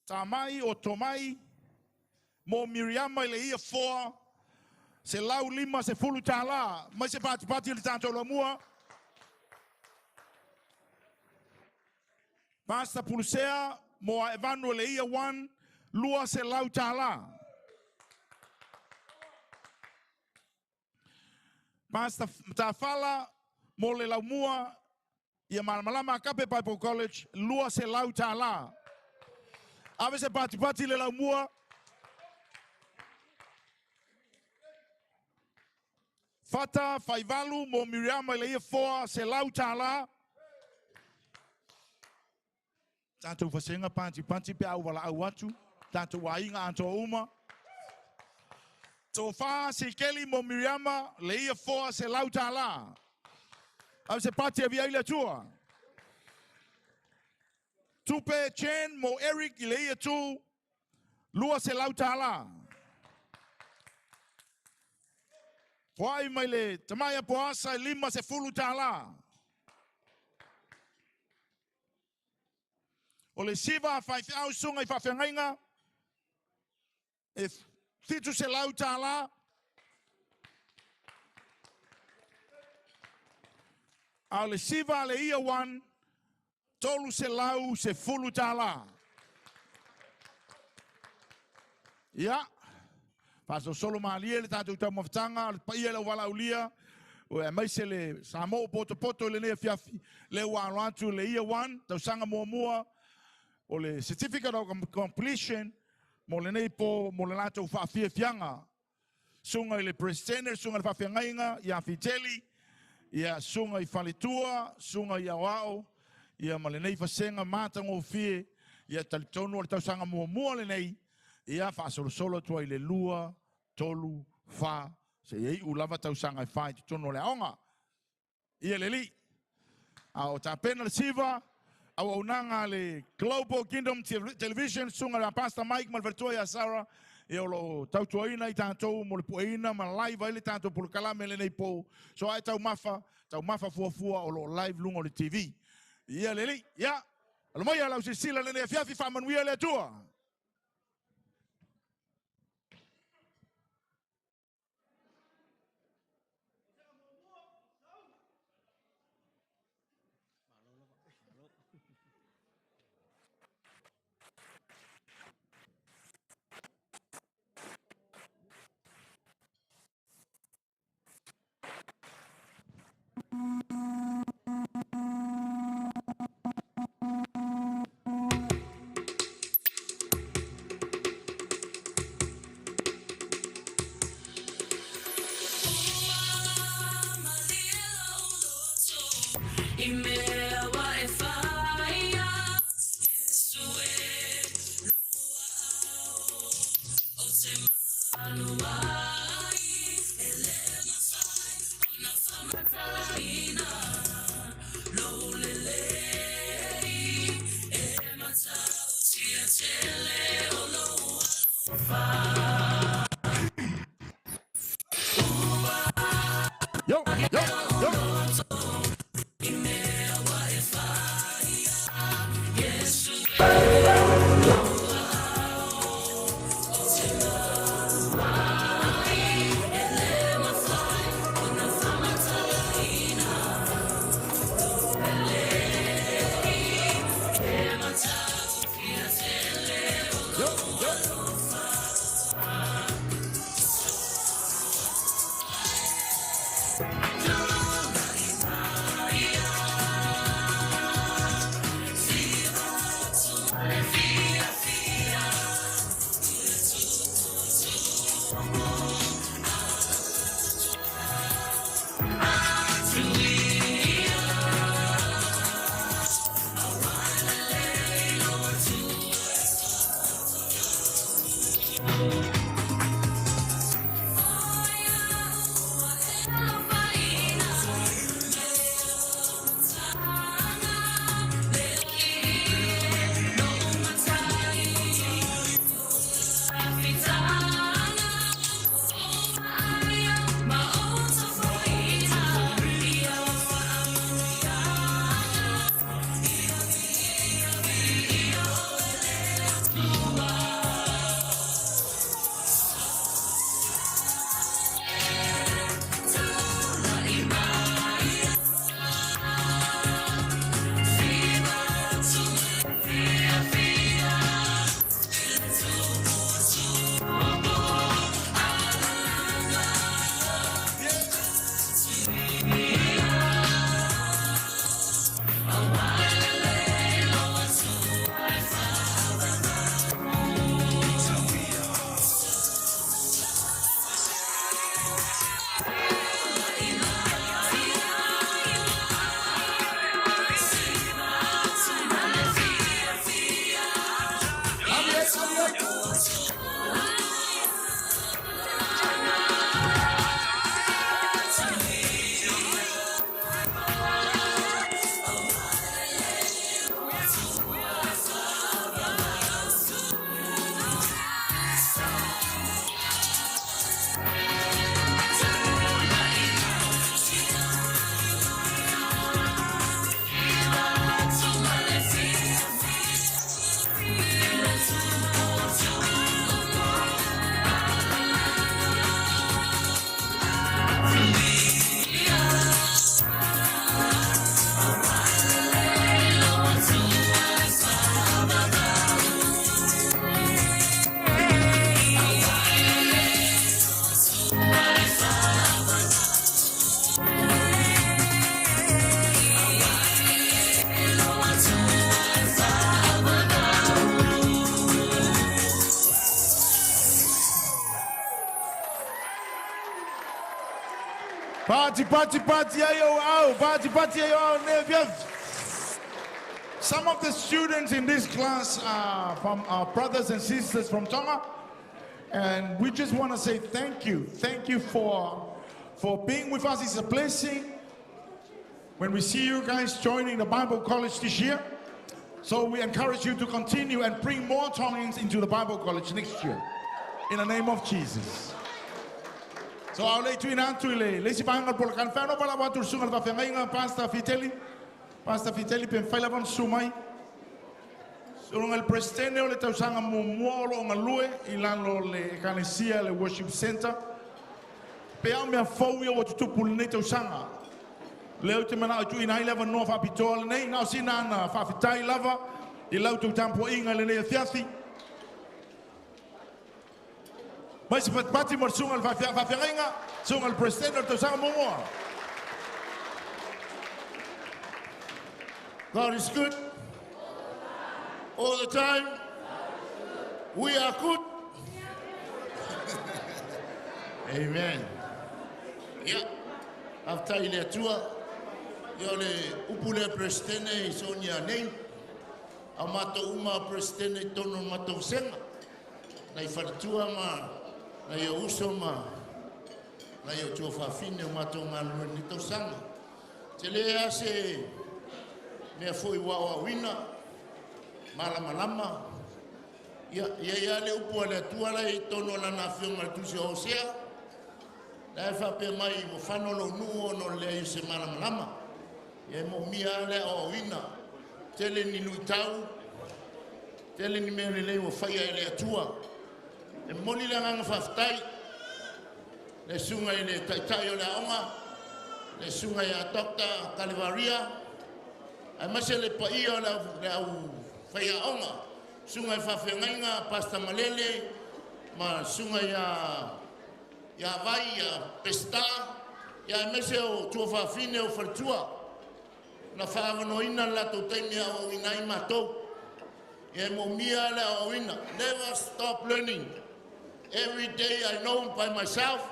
Tamai o Tomai, mo Miriama le ia foa, se lau lima se fulu tala, mai se pati le tātou la mua. Pastor Pulusea, mo a Evanu le ia wan, lua se lau tala. Pastor Tafala, mo le lau mua, ia malama kape Bible College, lua se lau tala. Ave se pati le lau mua. Fata, Faivalu, mo Miriam le ia foa, se lau tala. Tātou whasenga pāti pe au wala au atu. Tātou wainga antoa uma. Tō wha se keli mo Miriama le ia foa se lau tala. Au se pati a via ila tua. Tupe Chen mo Eric i le ia tu. Lua se lau tala. Whai mai le tamaya poasa i lima se fulu tala. O le siva fai au sunga i whawhengainga. E fitu se lau tala. A le siva le ia wan. Tolu se lau se fulu tala. Ia. Paso solo malia le tātou tau mawhtanga. Le paia le wala ulia. O e mai se le samo poto le nea fiafi. Le walo atu le ia wan. Tau sanga mua. O le certificate of completion. Mo le nei po mo le lātou whaafia fianga. Sunga i le presenter. Sunga le whawhiangainga. Ia fiteli. Ia sunga i whalitua. Sunga i awao. Ia ma le nei whasenga mātango fie. Ia talitonu o le tau sanga mua le nei. Ia whaasolo tua i le lua, tolu, wha. Se iei ulava tau sanga i whai tono le aonga. Ia le li. A o tā pena le siva. Au aunanga le Global Kingdom Television. Sunga le Pastor Mike malvertua ia Sarah. Ia o lo tau tuaina i tātou mo le puaina. Ma live ai le tātou pulu kalame le nei po. So ai tau mafa fuafua o lo live lungo le TV. Ia le li. Ia. Alo mai alau se sila le nei fiafi whamanuia le atua. Party, ayo, au. Party, ayo, au. Some of the students in this class are from our brothers and sisters from Tonga. And we just want to say thank you. Thank you for being with us. It's a blessing when we see you guys joining the Bible College this year. So we encourage you to continue and bring more Tongans into the Bible College next year. In the name of Jesus. So I'll let you in Antule. Let's see Polkan Fano Palawatur Sungal Vafenga, Pastor Fiteli. Pastor Fiteli Penfailavan Sumai. Surungal Prestene o le tausanga mumuolo ngalue ilano le Ecclesia le Worship Center. Pea mea fauia o tutupul ne tausanga. Leo te mana atu ina ilava no fa pitol nei na sina na fa fitai lava I lau tu tampo inga le ne fiafi. Mas pati mor sungal fa fianga sungal Prestene o tausanga mumuolo. God is good. All the time. We are good. Amen. Yeah. After ile tua, yole upule Prestene Sonia nei. Amato uma Prestene tono mato senga. Na ifatua ma na yo uso ma na yo tua fa fine mato ngalu ni to sanga. Tele ase me foi wa wina. Malama ya le upo le tua la tono la nafion al tusi osea la fa pe mai mo fano lo nu no le se malama ya mo mia le o wina tele ni lutau tele ni me le o fa ya le tua e moli la nga faftai le sunga le taitayo la onga le sunga ya dokta Calvaria ai masele pa ia la Faya onga, sungai fafengainga pasta malele, ma sungai ya vai ya pesta, ya mese o tua fafine o fartua, na faavano ina la totenia o inai mato, ya mo mia la o ina. Never stop learning. Every day I know by myself.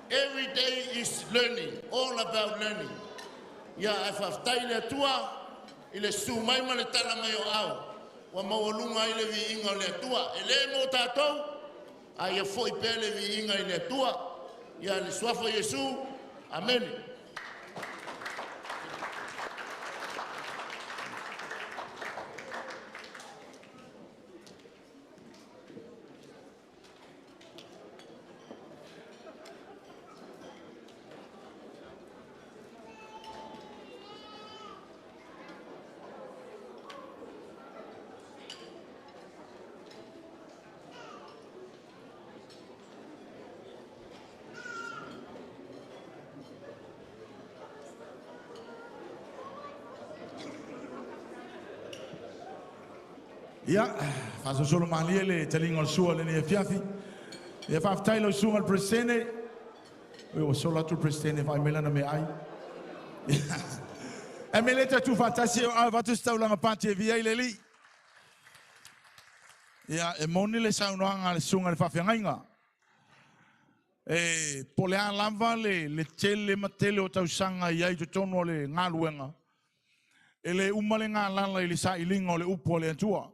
Every day is learning, all about learning. Ya afaftai le tua, ile sumai ma le tala mai o au. Wa maolunga ile vi inga le tua ele mo tatou ai foi pele vi inga ile tua ya le swafo Yesu amen. Ja, faso solo maliele telingo sua le ne fiafi. E fa tailo sungal Prestene. O solo tu Prestene vai melana me ai. E meleta tu fantasi va tu sta ulanga pati via ileli. Ja, e moni le sa unanga le sungal fa fianga. E polea lava le tele matele o tausanga ia i tono le ngaluenga. Ele umale ngalala ile sa ilingo le upo le tua.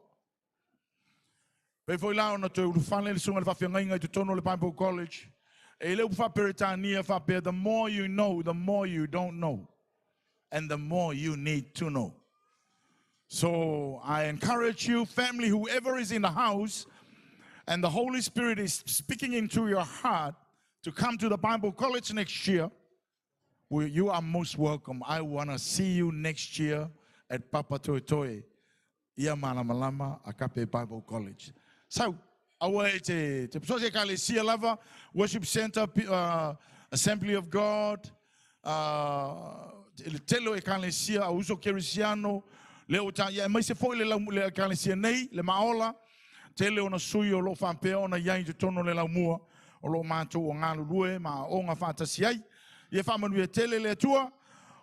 Pe foi lá na tu fane le sunga fa fianga i tono le Bible College. E le fa peritania fa pe the more you know, the more you don't know. And the more you need to know. So I encourage you, family, whoever is in the house, and the Holy Spirit is speaking into your heart to come to the Bible College next year, you are most welcome. I want to see you next year at Papa Toitoe, Ia Malamalama, Akape Bible College. So, our Ecclesia Lava, Worship Center, Assembly of God, Telo Ecclesia, Uso Kerisiano, Leota, ya mai se foi le Ecclesia nei, le maola, tele ona suyo lo fampeo na yai te tono le laumua, o lo mato o ngalu lue, ma o nga fantasiai, ye famanu tele le tua,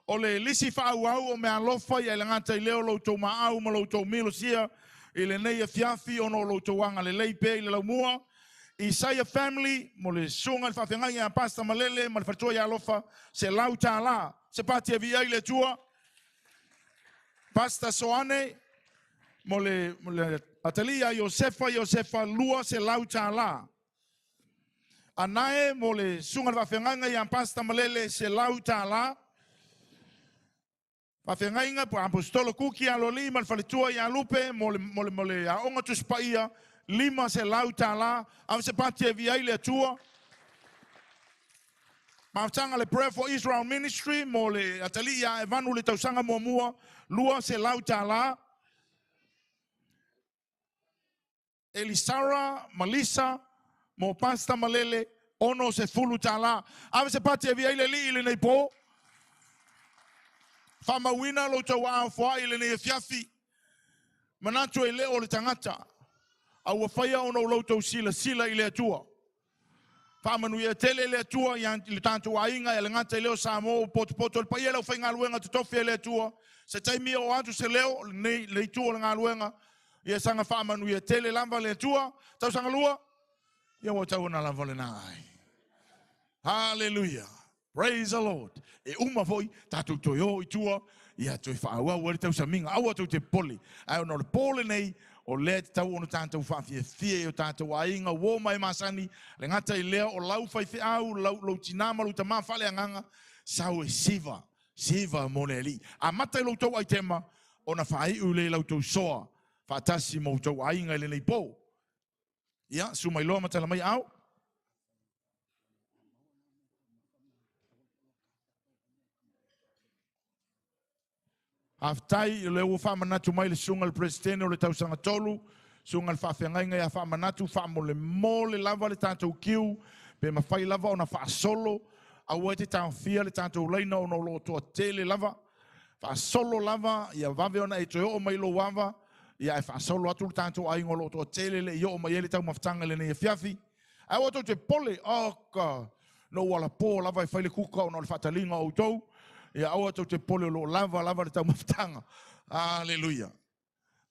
o le lisi fa au o me alofa ya le ngata I leo lo to ma au ma lo to milo sia, I le nei fiafi ono lo to wanga le leipe I le laumua, Isaiah family, mo le sunga le whawhengai a Pastor Malele, ma le whatua ia alofa, se lau tā la, se pati avi ai le tua. Pastor Soane, mo le Atalia Josefa lua se lau tā la. Anae, mo le sunga le whawhengai a Pastor Malele, se lau tā la. Whawhengai po apostolo kuki a lo lima, le whaletua ia lupe, mo le a onga tuspaia, lima se lau tā la, au se pati e viai le atua. Mautanga le Prayer for Israel Ministry, mo le atali ia evanu le tausanga mua, lua se lau tā la. Elisara, Malisa, mo Pastor Malele, ono se fulu tā la. Au se pati e viai le li ili nei po. Whamawina lo tau a wha ili nei e fiafi. Manatu e leo le tangata. Au whaia ono lautou sila i le atua. Whamanu ia tele le atua, i le tātou a inga, i le ngata i leo Samoa, poto le paia leo whai ngā luenga te tofi e le atua. Se taimi o atu se leo, le itua le ngā luenga, ia sanga whamanu ia tele lamba le atua, tau sanga lua, ia wa tau na lamba le nā ai. Hallelujah. Praise the Lord. E uma foi, tātou toi o itua, ia toi whaua, wari tau sa minga, aua tau te poli. Ai ono le pole nei, o le te tau ono tātou whawhia o tātou a inga, wō mai masani, le ngata i lea o lau whaiwhi au, lau tinama, lau tamā whale anganga, sau e siva mone li. A mata i lau tau ai tema, o na whai ule lau tau soa, whaatasi mo tau a inga i le nei pō. Ia, sumai loa matala mai au. Aftai le ua whamanatu mai le sunga le presidente o le tausanga tolu, sunga le whawhengai ngai a whamanatu, whamole mole lava le tātou kiu, pe mawhai lava o na whaasolo, a ua te tāwhia le tātou leina o no lo toa tele lava, whaasolo lava, ia vave ona e toi o mai lo wava, ia e whaasolo atu le tātou aingo lo toa tele le i o mai ele tau mawhtanga le nei fiafi. A ua tau te pole, ka, no wala pō lava e whaile kuka o no le whatalinga o tau, ia aua tau te pole lo lava le tau mawhtanga. Hallelujah.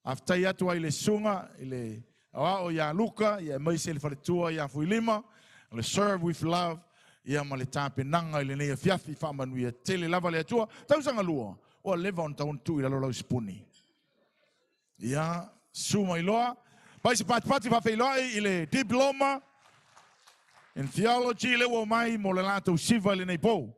Aftai atu ai le sunga, ile o ia luka, ia maise le whaletua, ia fui lima, le serve with love, ia ma le tāpe nanga ile nei fiafi whamanu ia tele lava le atua, tau sanga lua, o leva on taun tu ila lau spuni. Ia, suma iloa, paisi pati whawhi iloa ile diploma in theology, le wo mai mo le lātou siva ile nei pou.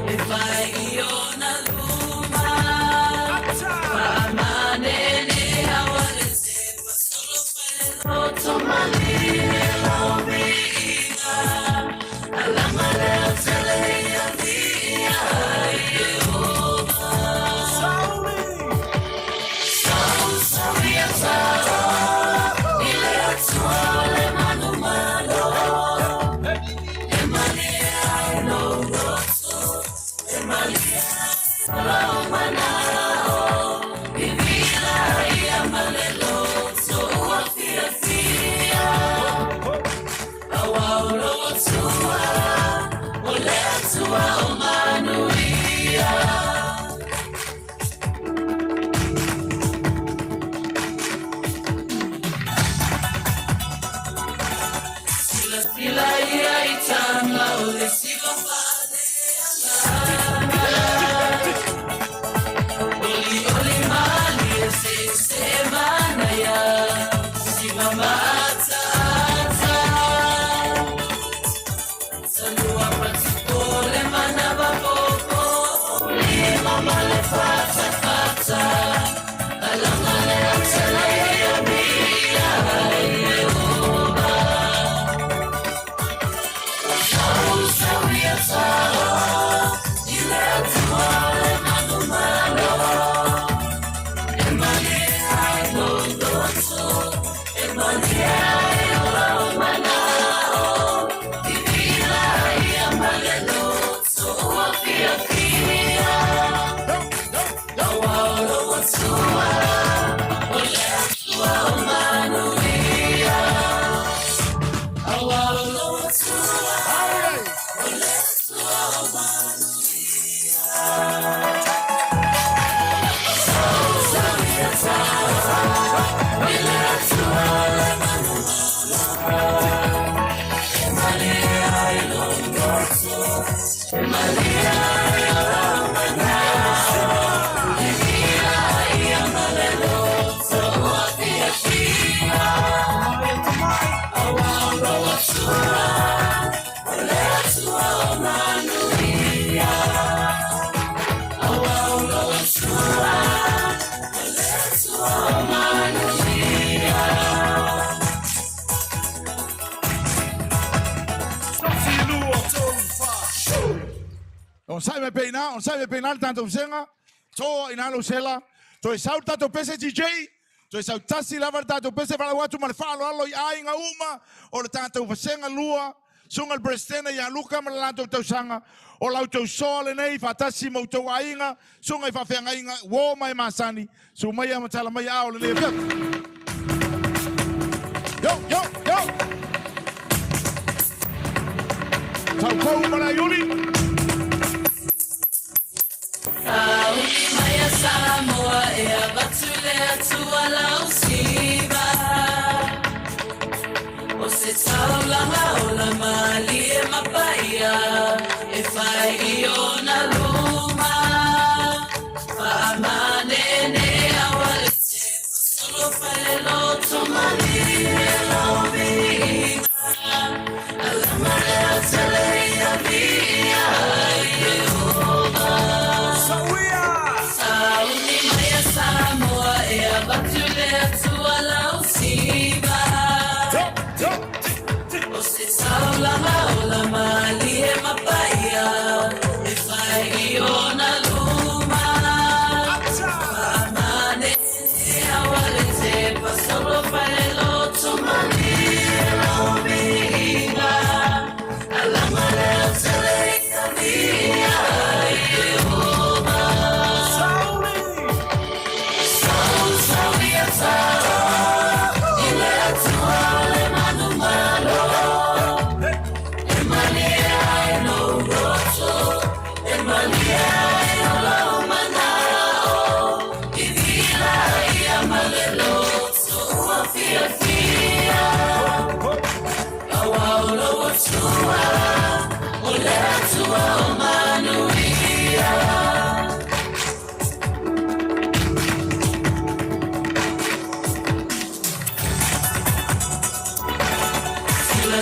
If On sai me pena tanto senga. So inalo sela. To sau tato pese DJ. To sau tasi lava tato pese para watu mal falo allo ai nga uma o le tanto senga lua. Sunga el prestena ya luka malato to sanga. O la to sole nei fatasi mo to ainga. Sunga fa fenga inga wo mai masani. Su mai matala mai au le pia. Yo. Tau kau mara yuli. Maya Samoa e abatule atua lausiva o se taulanga o la mali e mapaia e fai I na luma fa manene awale se solo fai l'otto mali e l'ovina alla mare se lei avvia la mali e mapaia e fai io na luma amane e awale se pasolo fai l'otto mali e l'ovina alla mare se lei avvia Jehovah Sauli il attuale manumano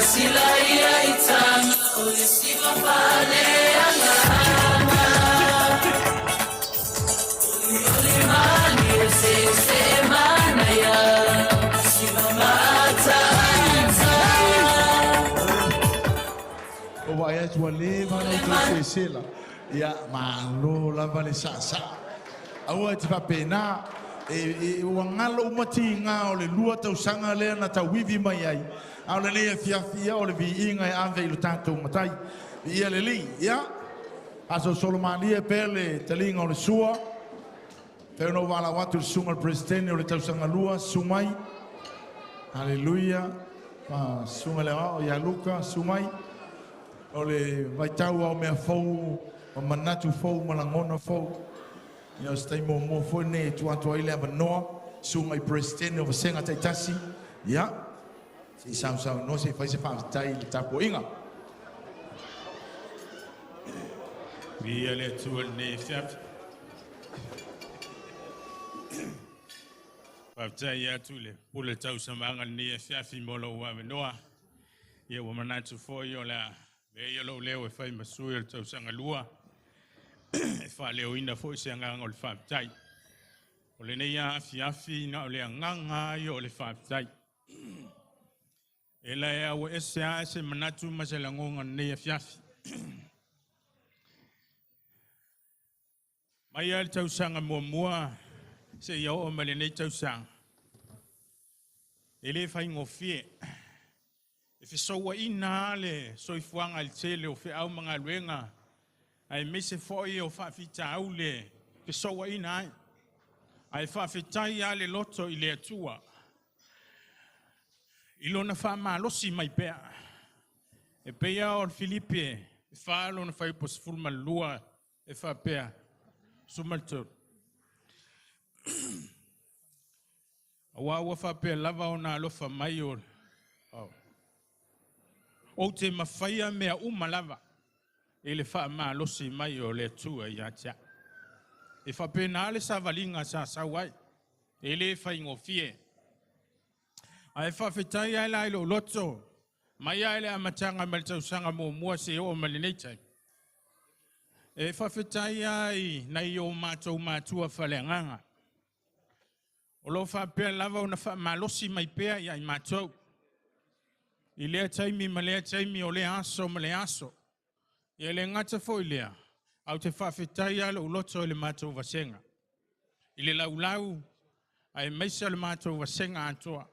Sila ia itanga o le siva pale angana Oli mani e se mana ya siva mata O vai a tua leva no sela. Ya malo la vale sa. Au te fa pena e o ngalo mati nga o le lua tau sanga le na tau wivi mai ai. Au le fia o le vi inga e ave i lo tanto matai. Ia le li, ia. Aso Solomania pele talinga o le sua. Tēnō wala watu sunga le presidente o le tausanga lua, sumai. Haleluia. Sunga le o ia luka, sumai. O le vaitau au mea fau, o manatu fau, malangona fau. Ia o stai mo fau ne tu atua ile ava noa. Sunga i presidente o vasenga taitasi. Ia. Si sau no se fai se whaatai le tapo inga. Via le tual ne fiat. Whaatai atu le pule tau samanga ne fiafi molo ua menoa. Ia wa manatu foi o la vea lo leo e fai masui o tau sanga lua. E wha leo ina foi se anganga o le whaatai. O le neia fiafi na o le anganga i o le whaatai. E la e au e se manatu masalangonga neia fiafi. Mai al tau sanga mua se iau o male nei tau sanga. E le fai ngofie. E fisoua ina le soifuanga il tele o fe au mga luenga. Ai mese foi o whaafita au le fisoua ina ai. Ai whaafitai a le loto i le atua. Ilona whaamalosi mai pea. E pea o Filipe. E whaalo na whai posfulma lua e whaapea. Sumaltur. Awa whapea lava o na alofa mai o. O te mawhaia mea lava. E le wha maa losi mai o le tua i atia. E whapea na ale sa valinga sa sawai. E le whaingo fie. Ai whawhetai ai lai lo loto. Mai ai le amatanga maltausanga mua se o malineitai. E whawhetai ai nei o mātou mātua whalenganga. O lo whapea lava o na malosi mai pea i ai mātou. I lea taimi ma lea taimi o le aso ma le aso. I le ngata fo i lea. Au te whawhetai ai lo loto i le mātou vasenga. I le laulau ai meisa le mātou vasenga antoa.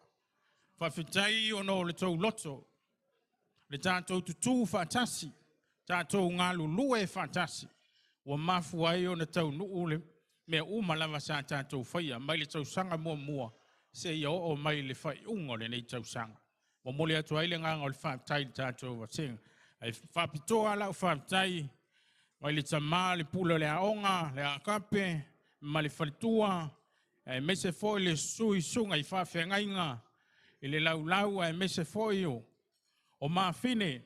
Whawhetai o no le tau loto. Le tātou tutu whatasi. Tātou ngā lulue whatasi. Wa mafu ai o na tau nuu le mea umalawa sa tātou whaia. Mai le tau sanga mua. Se ia o mai le whai ungo le nei tau sanga. Wa mole atu ai le nganga o le whaatai le tātou wasenga. Ai whapitoa lau whaatai. Mai le tamā le pula le aonga, le akape, ma le whalitua. Ai mese foi le sui sunga i whawhengainga. I le lau ai mese foi o. O mawhine.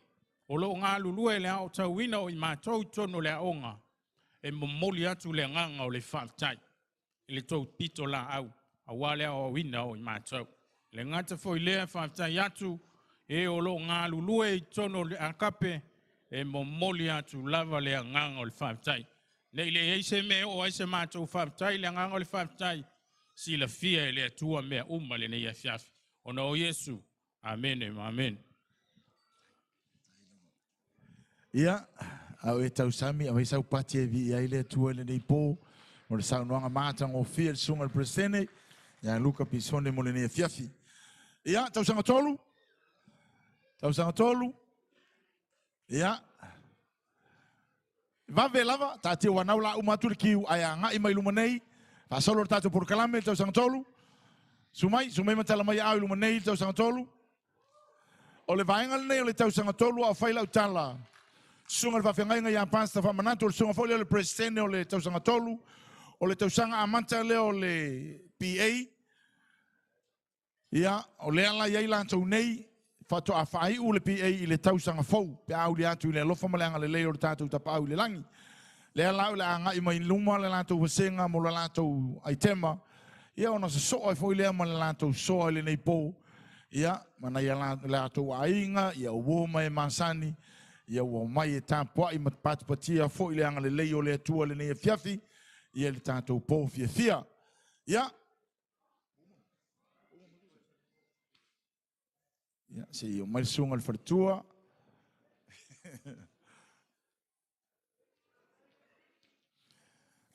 O lo ngā lulue le au tau ina o i mātou tono le aonga. E momoli atu le nganga o le whaatai. I le tau pito la au. A wale au ina o i mātou. Le ngata foi lea whaatai atu. E o lo ngā lulue i tono le akape. E momoli atu lava le nganga o le whaatai. Nei le eise me o eise mātou whaatai le nganga o le whaatai. Si la fia e le atua mea le nei a fiafi. Ona o Yesu. Amen. Amen. Ia, au e tau sami, au e sau pati e vi ai le tua le nei pō, mo le sau noanga mātang o fia le sunga le presene, ia luka pisone mo le nei fiafi. Ia, tau sanga tolu. Ia. Vave lava, tātia wanau la umatu le kiu ai a ngai mai luma nei, fa solo le tātou porkalame, tau sanga tolu. Sumai matala mai au luma nei, tau sanga tolu. O le vaenga le nei, o le tau sanga tolu, au whaila utala. Sunga le whawhengainga ia pasta whamanatu, o le sunga foli o le presene o le tausanga tolu, o le tausanga amanta leo o le PA. Ia, o le ala iai lantou nei, whato a whai u le PA i le tausanga fau, pe au li atu i le alofa maleanga le leo le tātou tapau i le langi. Le ala u le anga i mai luma le lantou wasenga mo le lantou aitema. Ia, ona se soa i fo i lea ma le lantou soa i le nei pō. Ia, mana ia lantou ainga, ia uoma e mansani. Ia ua mai e tāpua i matpatipatia fo i le anga le lei o le atua le nei e fiafi. Ia le tātou pō fia. Ia. Ia, se i o mai sunga le wharitua.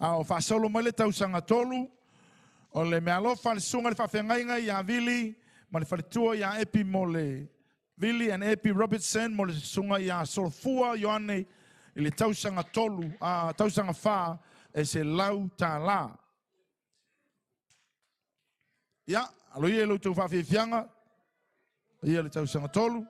O whasolo mai le tausanga tolu. O le mea lofa le sunga le whawhengainga i a vili. Ma le wharitua i a epi mo le Vili and Epi Robertson mo le sunga ia solfua Ioane I le tausanga tolu, tausanga wha, e se lau tā la. Ia, alo ia lo tau whawhianga, ia le tausanga tolu.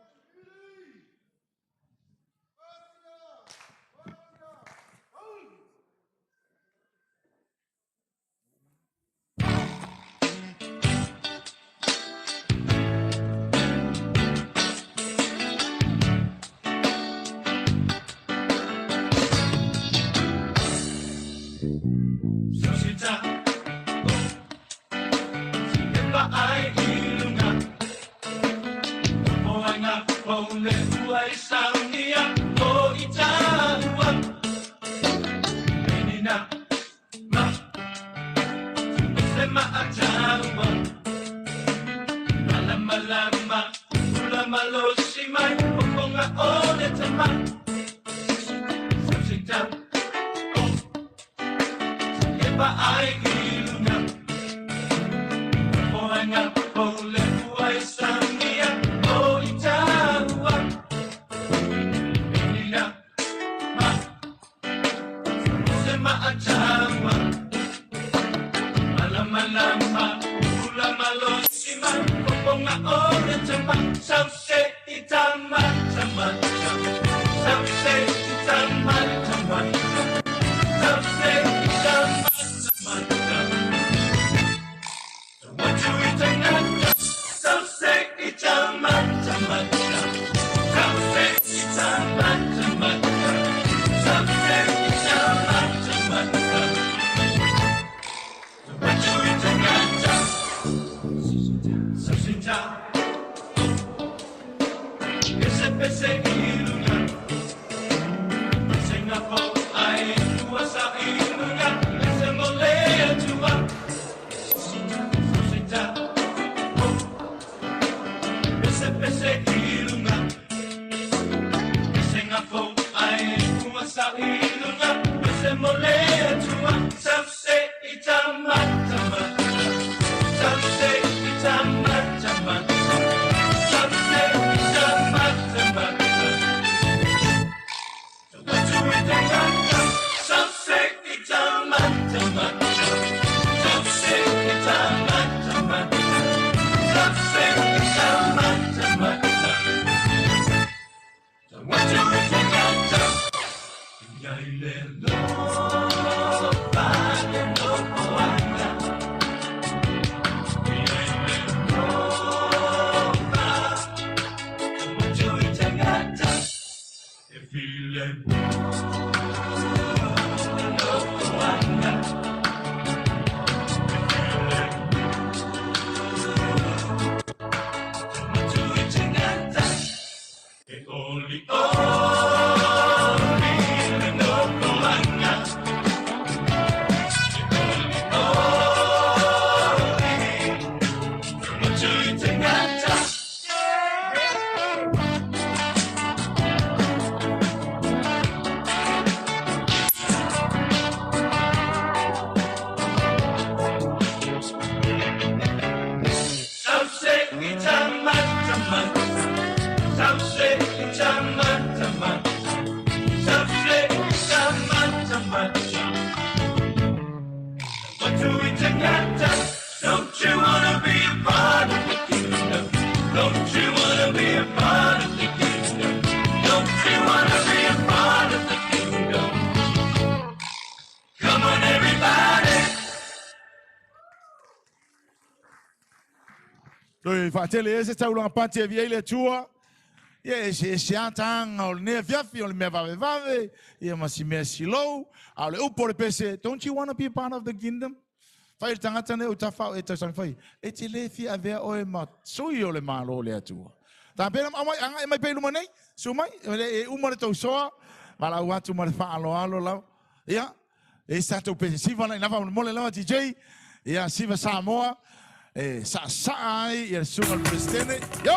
Fatele ese taulanga pati e vieile tua. Ye se atanga o ne fiafi o me vave. Ye masime silo. Ale upore pese. Don't you want to be part of the kingdom? Fai tangata ne utafa eta sang fai. Eti le fi ave o e mat. So yo le malo le tua. Ta pena amai mai pelu manei. Sumai e umare to soa. Mala watu mare fa alo la. Ya. E sato pese siva na va mole la DJ. Ya siva Samoa. Sa'ai y el sur al prestene. Yo.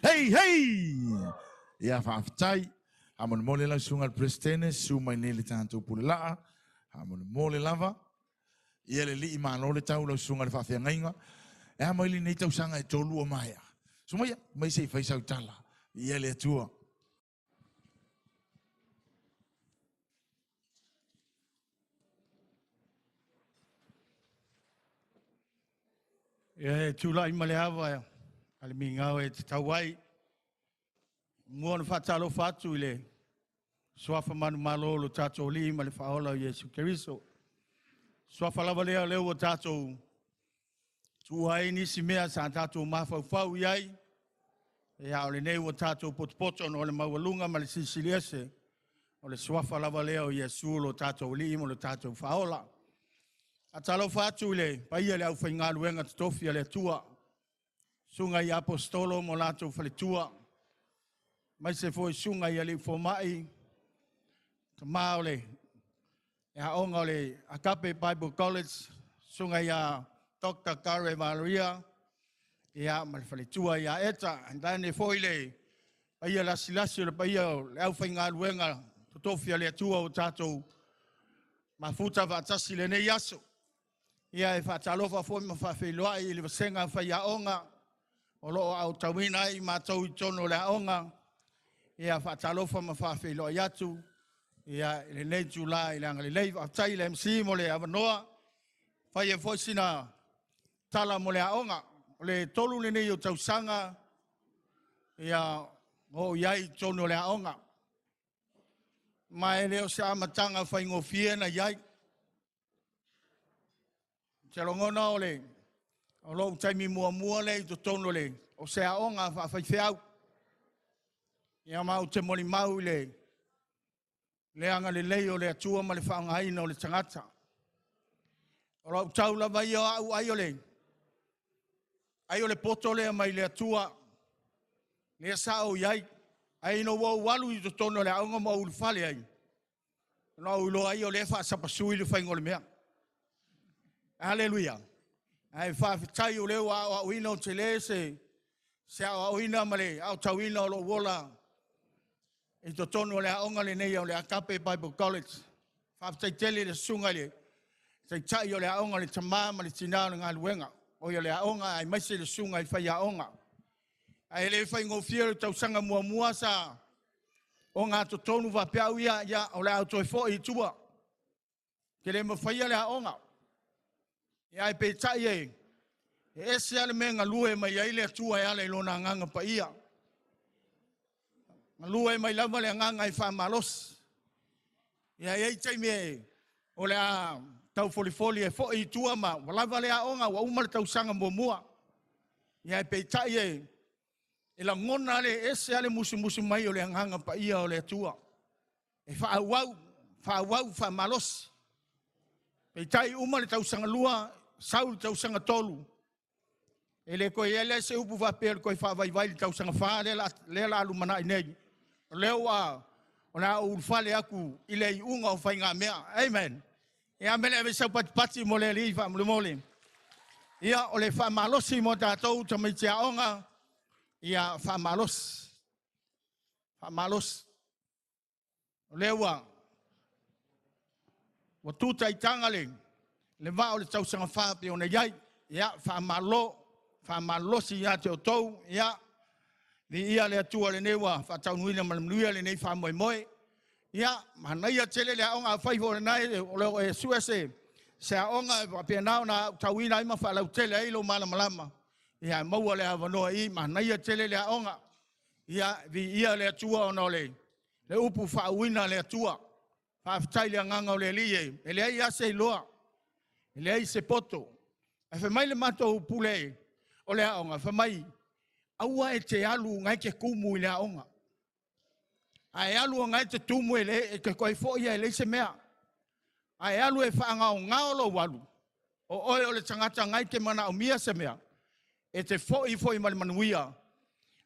Hey, hey! Ia whaafitai, hamon mole lau sunga prestene, sumai nele tātou pulelaa, hamon mole lava, ia le li imano le tau lau sunga le whaafia ngainga, e hama ili nei tau sanga e tolua maia. Sumaya, mai se i whaisau tala, ia le atua. E tula i male awa, ale mi ngau e te tauai, mua na whatalo whatu i le, swafa manu malo lo tātou li ma le whaola o Yesu Keriso. Swafa lava lea leo o tātou, tuai nisi mea sa tātou mawhau iai, e a ole nei o tātou potopoto no le mawalunga ma le sisiliese, o le swafa lava lea o Yesu lo tātou li ma lo tātou whaola. A talo whatu i le, paia le au whainga luenga tatofi a le tua, sunga i apostolo mo lātou whale tua, mai se foi sunga i ali fomai, ka maole, e a onga le Akape Bible College, sunga i a Dr. Kare Maria, e a malwhaletua i a eta, and then e foi le, paia la silasi le paia le au whainga luenga, totofia le atua o tātou, mafuta vatasi le nei aso. Ia e whatalofa foi ma whawhiloa i le wasenga whai a onga, o loo au tawina i mātou i tono le a onga, ia whatalofa ma whawhiloa i atu, ia le nei July, le anga le leiva, atai le MC mo le avanoa, whai e foi sina tala mo le a onga, le tolu le nei o tausanga, ia o iai tono le a onga. Mai leo se amatanga whai ngofie na iai, se longona o le, o lo taimi mua le, to tono le, o se aonga whai whiau. Ia mau te mori mau le, le anga le leo le atua ma le whaanga aina o le tangata. O lo tau la vai au ai o le poto le mai le atua, le sa o iai, ai no wau walu i to tono le aonga ma ulu fale ai. No ulo ai o le wha sapasui le whaingo le mea. Hallelujah. Ai whawhitai o leo a uina o te le se a uina male au tauina o lo wola i to tono le aonga le nei o le Akape Bible College. Whawhitai tele le sunga le se tai o le aonga le tamā ma le tina o ngā luenga. O le aonga ai maise le sunga i whai aonga. Ai le whai ngofia le tausanga mua sa o ngā to tonu wa piau ia o le au toi fo i tua. Ke le mawhaia le aonga. Ia e pe tai e se ale me ngā lue mai ai le atua e ale lona nganga pa ia. Ngā lue mai lama le nganga i whamalos. Ia e tai me o le a tau folifoli e fo i tua ma walava le aonga wa umale tau sanga mua. Ia e pe tai e la ngona le e se ale musu mai o le nganga pa ia o le atua. E whaawau whamalos. Pe tai umale tau sanga lua, saul tau sanga tolu. E le koe ele se upu whapea koe whawaiwai tau sanga wha, le la alumana i nei. Leo a, o na ulfale aku i le i unga o whai ngā mea. Amen. E a mele e sau pati mo le li wha mole. Ia o le wha malosi mo tātou ta mai te aonga. Ia wha malos. Wha malos. Leo a, wa tuta i tangale, le vao le tausanga whape o na iai, ia whamalosi ia te o tau, ia, li ia le atua le newa, whataunuina malamnuia le nei whamoe moe, ia mana ia tele le onga fai fo nai o e suese se onga pe na na tawina ima fa la tele ai lo mala malama ia mau le avano I mana ia tele le onga ia vi ia le tua ona le upu fa wina le tua fa tai le nganga le lie ele ia se loa ele ai se poto e fa mai le mato pule o le onga fa mai aua e te alu ngai ke kumu le onga ai alu ngai te tumu ele ke koi fo ia ele se mea ai alu e fa nga lo walu o le tangata ngai ke mana o mia se mea e te fo I mal manuia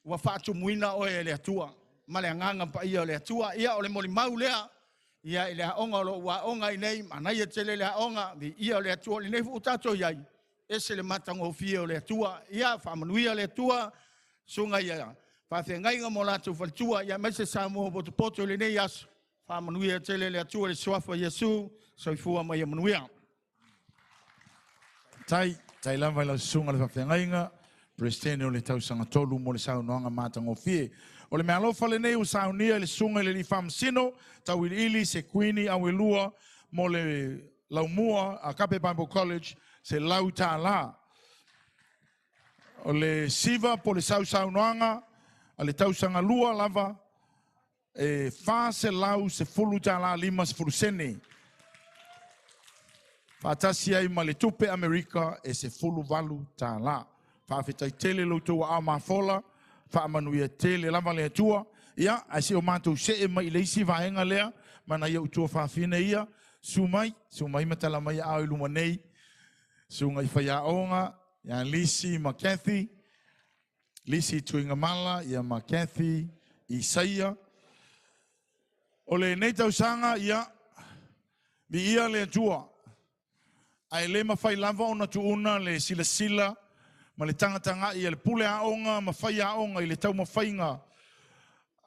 wa fa tu muina o ele tua male nganga pa ia le tua ia o le moli mau lea ia ele onga lo wa onga nei mana ia tele le onga vi ia le tua le nei fu tato ia ese le matango fio le tua ia fa manuia le tua sunga ia fa fe ngai nga mola tu faltua ia mese samo poto poto le nei as fa manuia tele le tua le swafa Yesu so fu ma ia manuia tai lava la sunga le fa ngai nga Prestene o le tau sanga tolu mo le sau noanga matango fie. O le mea lofa le nei o sau nia le sunga le li famsino, tau ili se kuini au e lua mo le laumua a Kape Bible College se lau tā la. O le siva po le sau noanga, a le tau sanga lua lava, e fa se lau se fulu tā la lima se fulu sene. Fatasi ai ma le tupe Amerika e se fulu valu tā la. Whawhetai tele loutou a mafola, whaamanuia tele lava lea tua, ia, a se o mātou se e mai leisi vaenga lea, mana ia utua whawhine ia, sumai matala mai a iluma nei, sungai whaiaonga, ia Lisi ma Kathy, Lisi tuinga mala, ia ma Kathy, Isaia, o le nei tausanga, ia, mi ia lea tua, ai le mawhai lava ona tuuna le sila, ma le tanga I le pule aonga, ma whai aonga I le tau ma whainga.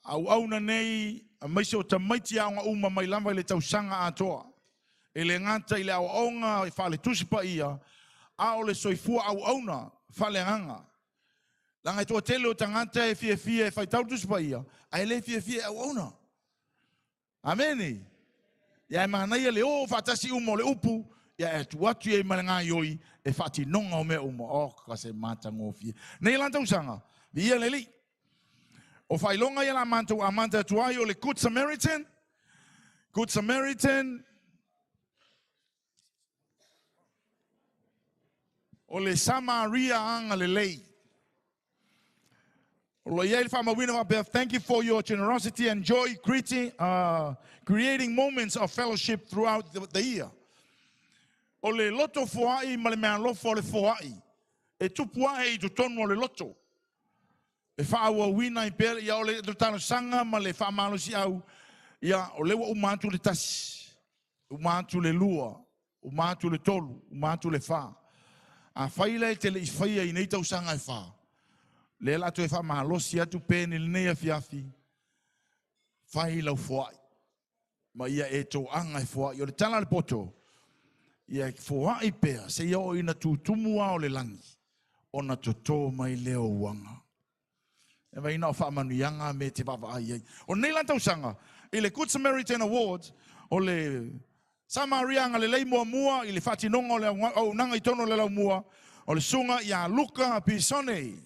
Au auna nei, a maise o tamaiti aonga uma mai lava I le tau sanga atoa. E le ngata I le au aonga I whale tusipa ia, a o le soifua au auna, whale nganga. Langa I toa tele o tangata e fia e whai tau tusipa ia, a e le fia au auna. Ameni. Ia e mahanai le o whatasi uma o le upu, ia e tuatu e malenga ioi, e whati nonga o mea uma, ka se matango fia. Nei lantau sanga, vi ia leli. O whailonga ia la mantou a manta tuai o le Good Samaritan. Good Samaritan. O le Samaria anga le lei. O lo iei whamawina wa bea, thank you for your generosity and joy creating moments of fellowship throughout the year. O le loto foai ma le mea lofo o le foai. E tupua e I tutonu o le loto. E whaaua wina I pere ia o le tano sanga ma le whaamalo si au. Ia o lewa umatu le tasi. Umatu le lua. Umatu le tolu. Umatu le wha. A whaila e tele I whaia I nei tau sanga e wha. Le lato e whaamalo si atu pene le nei a fiafi. Whaila u foai. Ma ia e tō anga e foai. O le tala le poto. Ia foai pea, se ia o ina tutumua o le langi, o na toto mai leo wanga. E vai ina o whaamanuianga me te wawai ai. O nei lantau sanga, I le Good Samaritan Awards, o le Samarianga le lei mua, I le whatinonga o le au nanga I tono le lau mua, o le sunga ia Luka Pisone.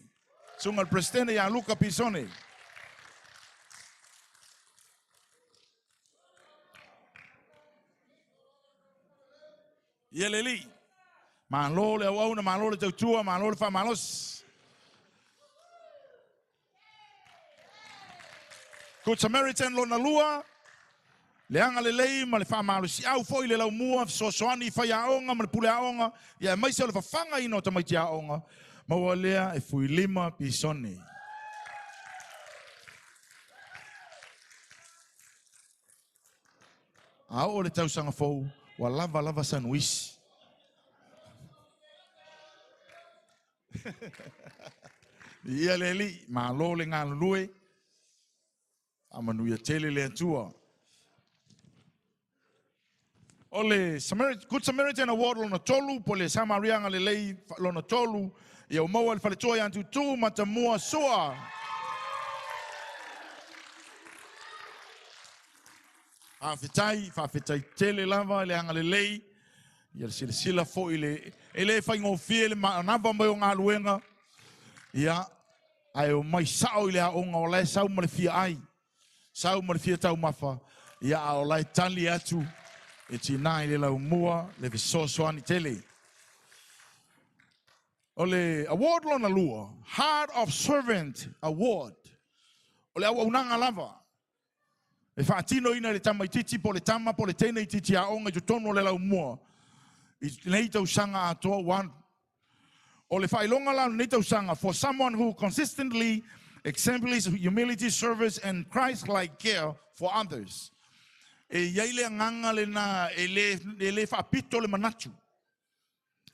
Sunga le presidente ia Luka Pisone. Ia le li. Malo le au na malo le tautua, malo le whamalos. Good Samaritan lo na lua. Le anga le lei ma le whamalo si au foi le lau mua, soani whai aonga, ma le pule aonga. Ia maise o le whawhanga ino tamaiti aonga. Maua lea e fui lima pisone. Au o le tausanga fau. Wa lava sanuisi. Ia leli, ma lo le ngā lulue. Amanuia tele le atua. O le Good Samaritan Award lona tolu, po le Samarianga le lei lona tolu. Ia o maua le whaletua i antu tū, matamua soa. whawhetai tele lava, le anga le lei, ia le sila fo i le whaingo fie le maanawa mai o ngā luenga, ia, ai o mai sao i le aonga o lai sau ma le fia ai, sau ma le fia tau mafa, ia o lai tali atu, e tina i le lau mua, le visosoani tele. O le award lona lua, Heart of Servant Award. O le unanga lava. E whaatino ina le tama i titi po le tama po le tene i titi a onga i tutono le lau mua. I nei tau sanga atoa one. O le whailonga lau nei tau sanga, for someone who consistently exemplifies humility, service, and Christ-like care for others. E iai le nganga le na, e le whaapito le manatu.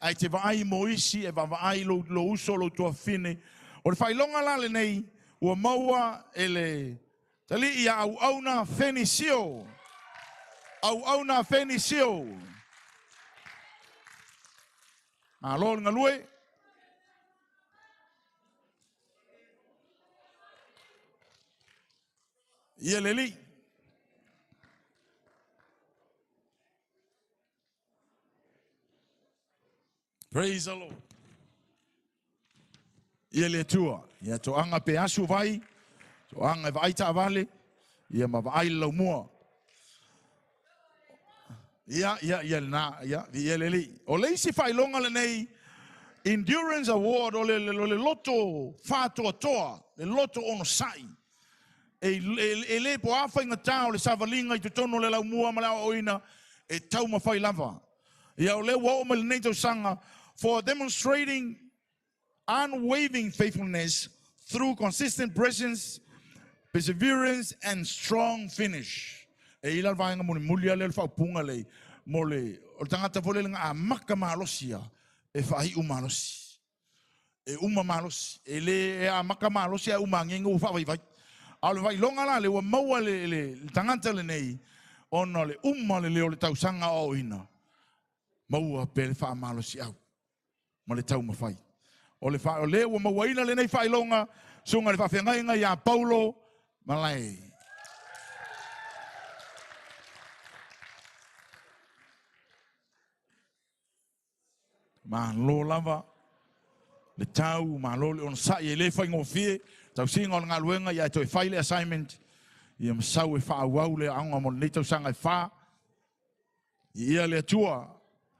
Ai te vaai moisi e vaai lo uso lo tua fine. O le whailonga la le nei, ua maua e le tali ia au auna fenisio. Au auna fenisio. A lo nga lue. Ia le li. Praise the Lord. Ia le tua, ia to anga pe asu vai, to anga vai ta vale, ia ma vai lau mua. Ia le li. O le isi whailonga le nei, Endurance Award o le loto whato atoa, le loto ono sai. E le po awha inga tau le savalinga i te tono le lau mua ma le oina, e tau ma whai lava. Ia o le wao ma le nei tau sanga, for demonstrating unwavering faithfulness through consistent presence, perseverance, and strong finish. E ila vaenga mo le mulia le whaupunga le, mo le, o tangata vole lenga a maka malosia, e whahi umalosi. E uma malosi, e le a maka malosia uma ngenga u whawai vai. A le vai longa la le wa maua le tangata le nei, ona le uma le leo le tausanga o ina. Maua pe le wha malosi au. Ma le tau mawhai. O le wha o le ua mawaina le nei whailonga, sunga le whawhengainga ia Paulo Malai. Ma lo lava, le tau, ma lo le on sa i le whaingo fie, tau singa o ngā luenga ia toi whaile assignment, ia masau e wha au le aunga mo nei tau sanga e wha, ia le atua.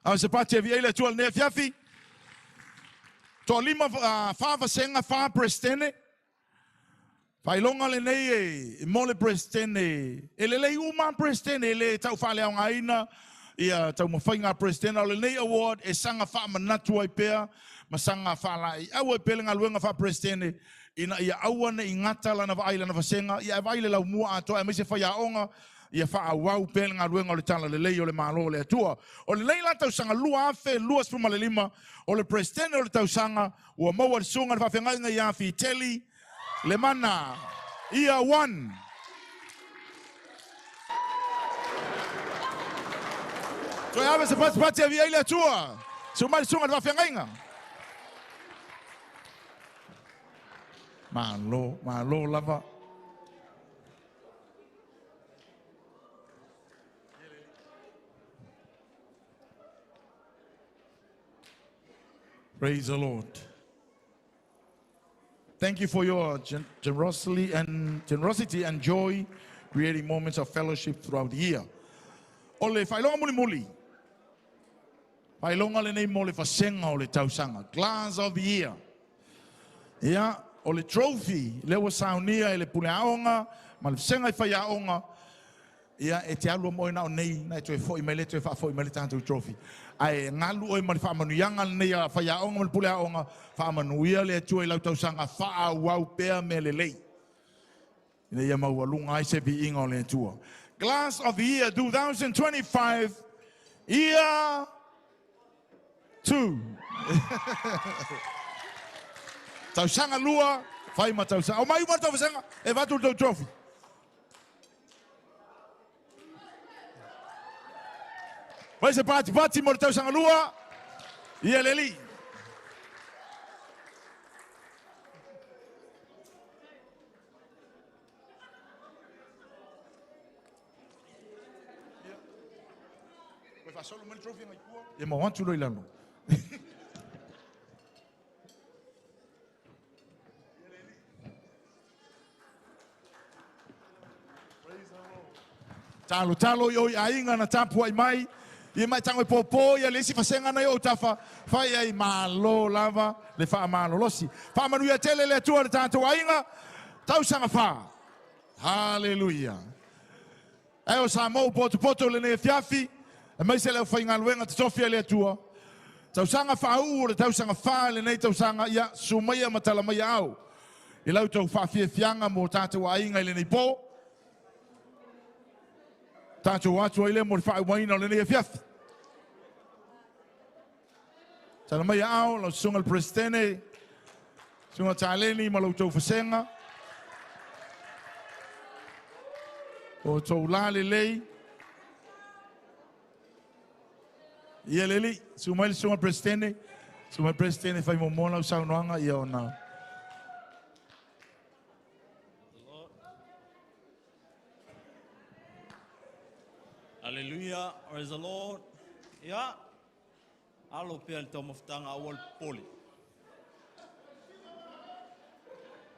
Au se pati e vi le atua le nea fiafi, to lima fa senga fa prestene. Whailonga le nei e mole prestene. E le lei uma prestene le tau whale au ngaina. Ia tau mawhainga prestene. O le nei award e sanga wha manatu ai pea. Ma sanga wha lai. Au e pele ngā luenga wha prestene. Ina ia awane i ngata lana wa aila na wasenga. Ia e waile lau mua atoa. E meise whaia onga. Ia wha awau pele ngā luenga o le tala le lei o le malo le atua. O le lei la tau sanga lua afe, lua spuma le lima. O le prestene o le tau sanga. Ua maua le sunga le whawhengainga ia fi teli. Le mana. Ia one. Toi ave se pati avia ile atua. Se umai sunga le whawhengainga. Malo lava. Praise the Lord. Thank you for your generosity and joy, creating moments of fellowship throughout the year. Ole whailonga muli. Whailonga le nei mo le whasenga o le tausanga. Glass of the year. Ia, o le trophy, lewa saunia e le pune aonga, ma le whasenga i whai aonga. Ia, e te alua moina o nei, na e toe fwoi mele, toe wha fwoi mele tātou trophy. Ai ngalu oi mali whaamanuianga nei a whaiaonga mali pule aonga, whaamanuia le atua i lau tausanga wha wau pea me le lei. Ina ia maua lunga ai se vi inga o le atua. Glass of the Year 2025, year 2. Tausanga lua, whai ma tausanga. O mai umata tausanga, e watu tau trophy. Vai se pati mo le tausanga lua, ia le li. E mo wantu lo ilano. Talo yo ainga na tapu ai mai. Ia mai tango popo ia lesi fasenga na yo tafa. Fai ai malo lava le fa malo losi. Fa manu ia tele le tua tanto ainga. Tau sanga fa. Hallelujah. Ai o sa mo poto le ne fiafi. E mai se le fa inga luenga te sofia le tua. Tau sanga fa u le tau sanga fa le nei tau sanga ia sumaya matala mai au. I lau tau fa fianga mo tatu ainga le nei po. Tatu watu ile mo fa waina le nei fiafi. Tala mai au lo sunga el prestene. Sunga taleni ma lo tau fasenga. O tau la le lei. Ia leli, sumai sunga prestene fai momona o saunoanga ia ona. Hallelujah, praise the Lord. Ia, alo pia le tau mawhitanga awal poli.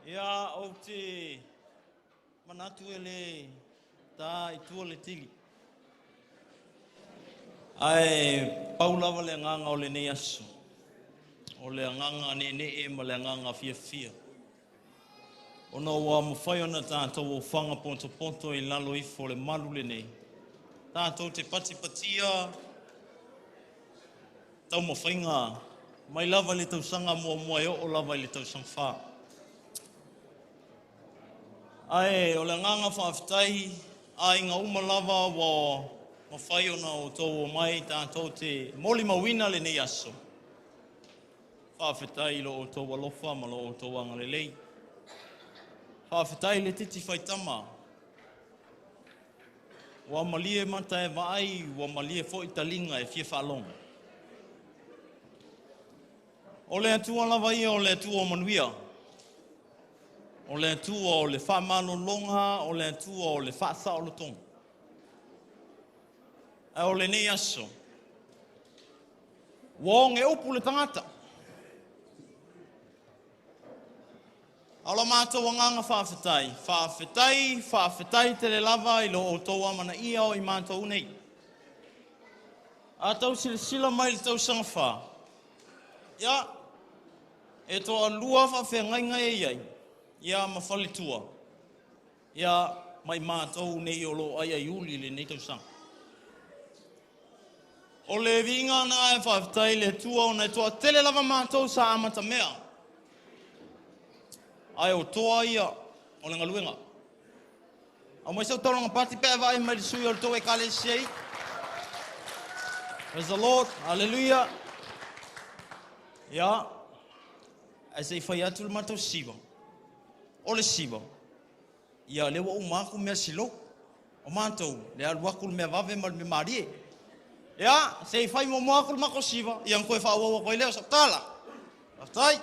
Ia, o te manatu ele ta i tua le tili. Ai paulawa le nganga o le nei aso. O le nganga ne ma le nganga fia. Ona ua mawhai ona tātou o whanga ponto i lalo ifo le malu le nei. Tātou te patia, tau mawhainga, mai lava le tau sanga mua o lava le tau sang wha. Ai, o le nganga whawhitai, ai ngā umalava wa mawhai ona o tō mai tātou te moli mawina le nei aso. Whawhitai lo o tō walofa ma lo o tō wanga le lei. Whawhitai le titi whaitama. Wa malie mata e vai, wa malie fo italinga e fie whalonga. O le atua lava ia o le atua o manuia. O le atua o le whamano longa, o le atua o le whaasa o le tonga. E o le nei aso. Wong e upu le tangata. Ala mātou nganga whawhitai te le lava i lo o tō amana ia o i mātou nei. A tau sila mai le tau sanga wha. Ia, e tō alua whawhengainga e iai, ia mawhali tua. Ia, mai mātou nei o lo ai uli le nei tau sanga. O le vinga na e whawhitai le tua o nei toa tele lava mātou sa amata mea. Ai o toa ia, o le ngaluenga. Au mai sau tauranga pati pēa vai mai sui o le tō e kale sei. Praise the Lord, hallelujah. Ia, e sei whai atu le mātou siwa. O le siwa. Ia lewa o māku mea silo. O mātou, le aluaku le mea vave ma le me marie. Ia, sei whai mo māku le mako siwa. Ia nkoe whaawawa koe leo sa tala. Aftai.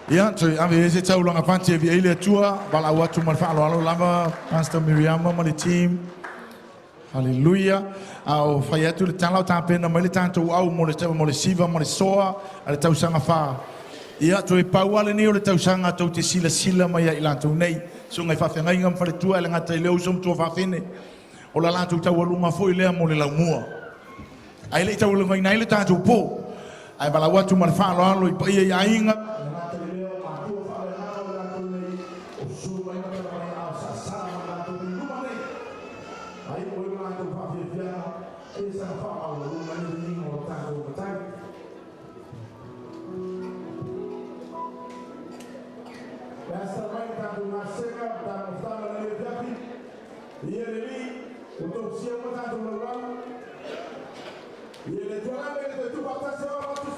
Ya, so ave se tau longa fanti vi ile tua bala watu mal fa alo lava Pastor Miriam ma le team. Hallelujah. Au fayatu le tala ta pena mai le tanto au mo le tau mo le siva mo le soa ale tau sanga fa. Ia to e pauale ni o le tau sanga tau te sila sila mai ia lanto nei. So ngai fa ngai ngam fa le tua le ngata le usum to fa fine. O la lanto tau lunga foi le mo le laumua. Ai le tau lunga nai le tanto po. Ai bala watu mal fa alo i pa ia inga. Untuk siapa tak tolong, ia jualan itu batas sewa waktu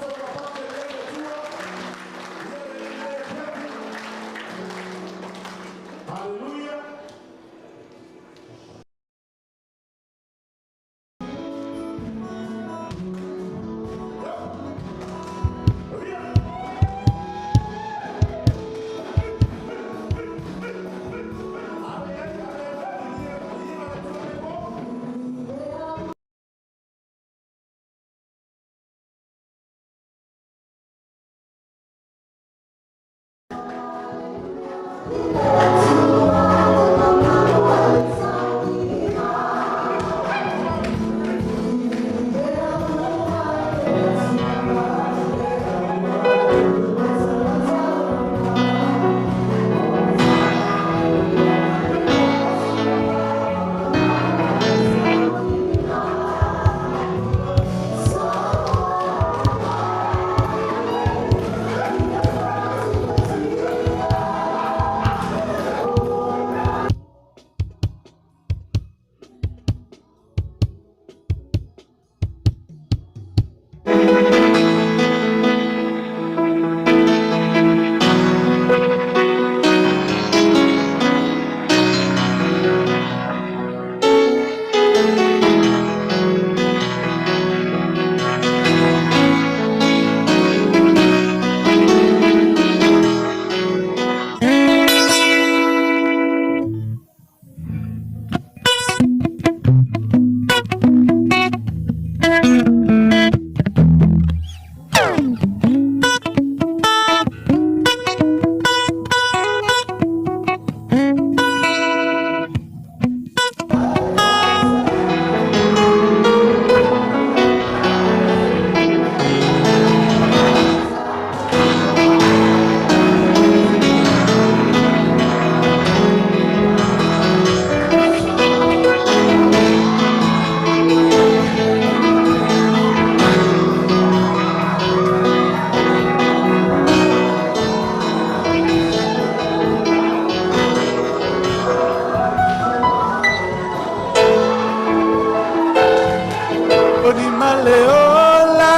Koni maleola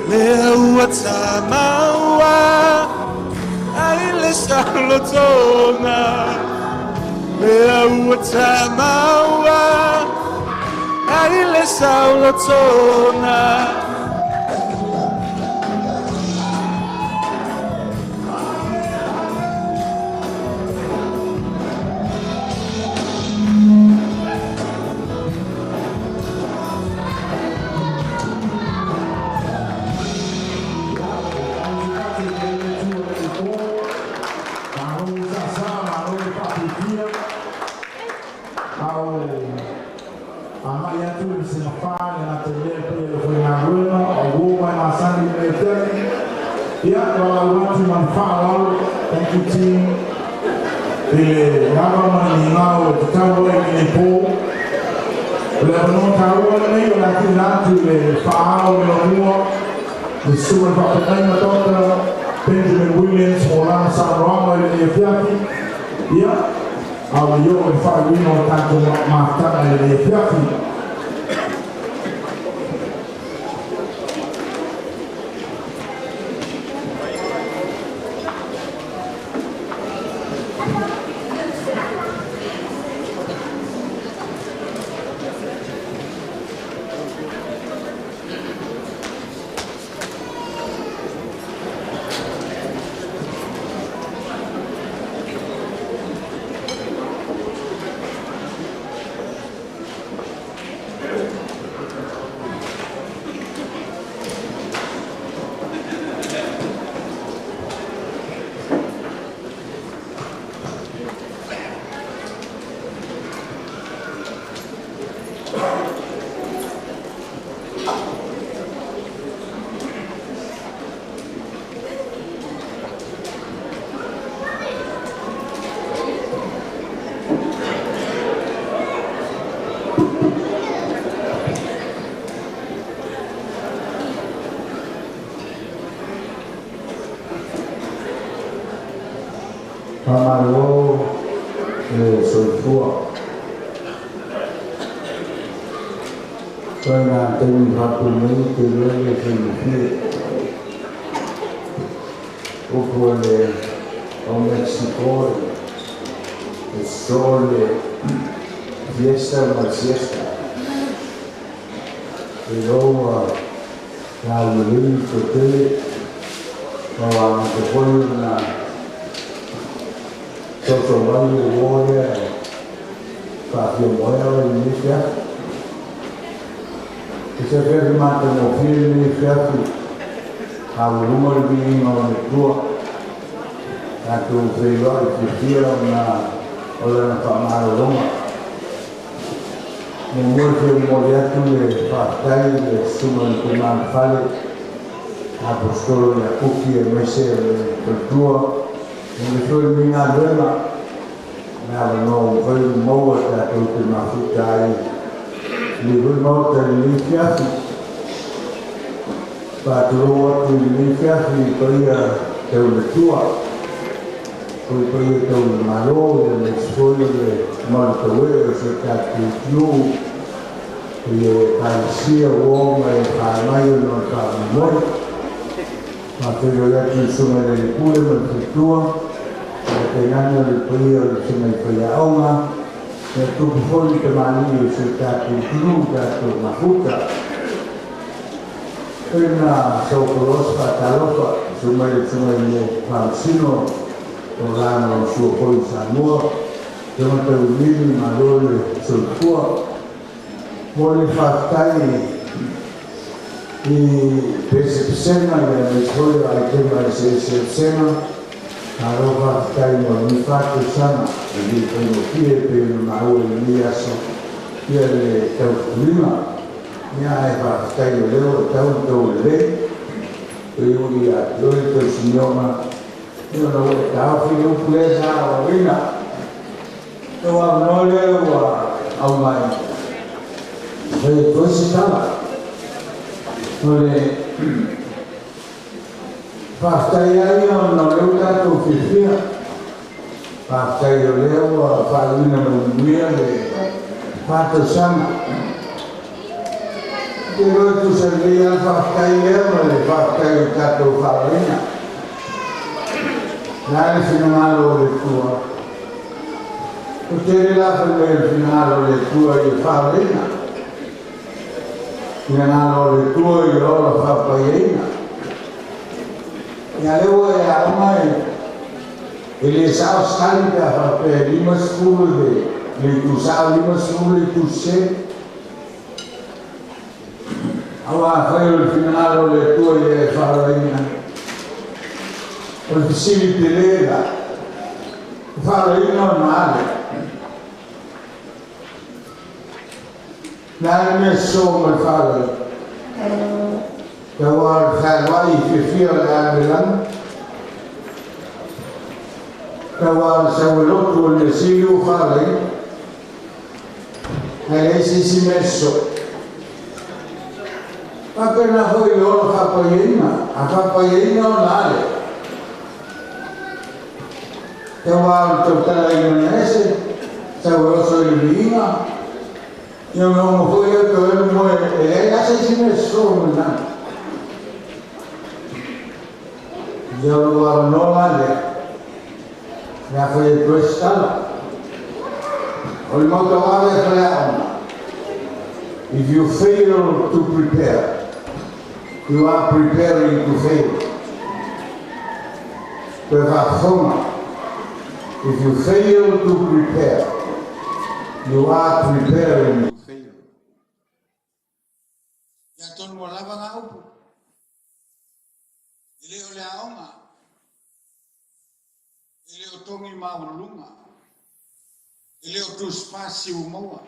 Lea ua tamaua Ai le salotona Lea ua tamaua Ai le salotona Yeah, well, I want to follow. Thank you, team. The government now to cover in the pool. But no cover, they will actually not to the file in the war. The student of the name of Dr. Benjamin Williams, Moran San Rama in the Fiafi. Yeah, I will go and find we know that to my time in the Fiafi. Pamalo soifua Toina temi hapuni te lele felifi Upo le o Mexico el sole fiesta una siesta pero la lili te o a te pone una Social value warrior, Fabio Moya in Libya. It's a very matter of feeling careful how rumor being on the tour and to favor if you feel on a family Roma. No more que Moriato le Fatai, le Suman Command Fale, Apostolo la Cookie e Messe del tuo. Nel suo minadema avevano quel modo che tutti ma futai di quel modo l'iniziato patro l'iniziato poi è una tua poi è un malo le scuole molto vero cercato più e sia uomo e mai non fa mai ma per gli sono le cure per tua tenendo il periodo sono il periodo e tu fuori che mani cercato più da una futa e una sopros fatalofa sono il falsino orano suo poi sangue sono per il malore sul tuo vuole fattare i percezione delle sue tema percezione allora caino mi fatto sana di filosofia per una ueliaso per prima mi ha fatto io tanto le io il signora io non ho fino presa orina io non le ho mai e così stava Pasta io non le ho dato fifia, pasta io le ho fatto una buia, fatto sana. Pero tu servia whakakai ea ma le whakakai o tātou whakaina. Nā le whinangalo le tua. O tere lafa me le whinangalo le tua i whakaina. Whinangalo le tua i ora whakaina. Ia lewa e aumai. E le sao skali ka whakape 5 skulu le tu sao 5 skulu le tu se. Awa fai o finalo le tua e wharaina. O le fisili te lega. Wharaina o maale. Nā me so me wharaina. Ka wā whaiwai whiwhia le āmelana. Ka wā saulotu o le sili o wharaina. Hei eisi me so. Apena hoi ora whapaieina, a whapaieina o nāre. Te wāru tau tala i manese, tau oso i riinga. Ia me ongo hoi ato enu moe, e asa isi me so me nā. Ia o wāru no nāre, ia whai e tuestala. O li mauta wāre e whai aona. If you fail to prepare, you are preparing to fail. If you fail to prepare, you are preparing to fail. Ya tonu mo lava nga upu. Ile o le aonga. Ile o tongi maulunga. Ile o tu spasi umoa.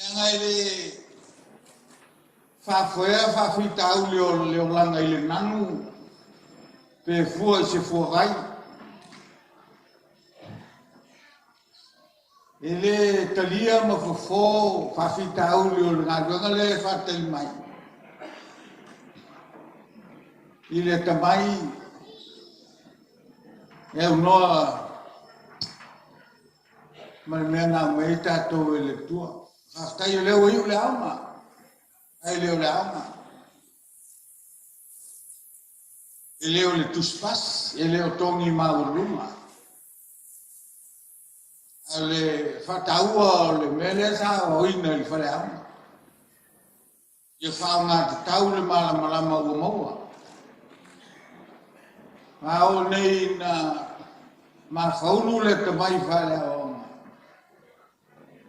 Nga ile whafoea whawhitau leo langa ile nanu pe fua se fua gai. Ile talia ma fofo whawhitau leo ngā le whatai mai. Ile tamai e unoa mea ngā mei tātou ele tua. Haftai o leo iu le auma. Ai leo le auma. E leo le tuspas. E leo tongi mauruma. A le whataua o le mele sa o ina i whare auma. Ia whao ngā te tau le malama ua maua. Mao nei na ma whaunu le tamai whare auma.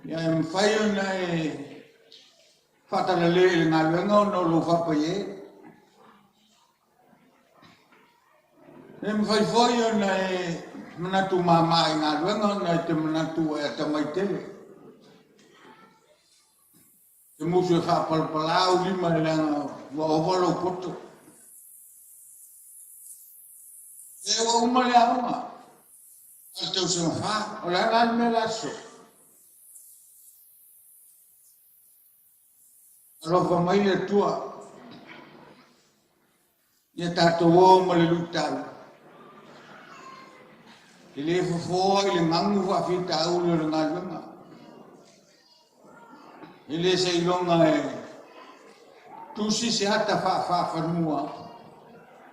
Ia e mwhai ona e whatarele i ngā luenga no lo whapai e. E mwhai whai ona e manatu māma i ngā luenga na te manatu e tamai tele. Te musu e whapalpalau lima i langa wa ovalo poto. E wa umale aunga. Al tau se mwha, o la ngā me laso. Rofa mai le tua. Ia tātou o ma le lutau. I le fofoa i le mangu whawhitau le ngā lunga. I le seilonga e tusi se hata whawhanua.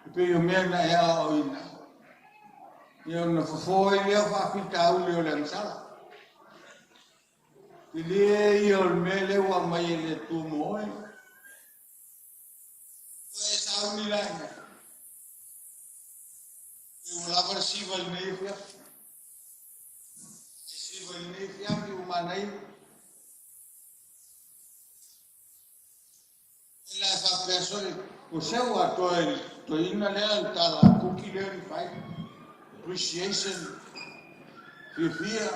I pe o mea na ea o ina. Ia na fofoa i lea whawhitau le o le ngsala. I le i o mele wa mai le tu moe. E sa uni laina. I o lava siva i neifia. Siva i neifia ki o manai. E la fa persone o seu a to ina lea tala kuki lea ni fai. Appreciation. Fifia.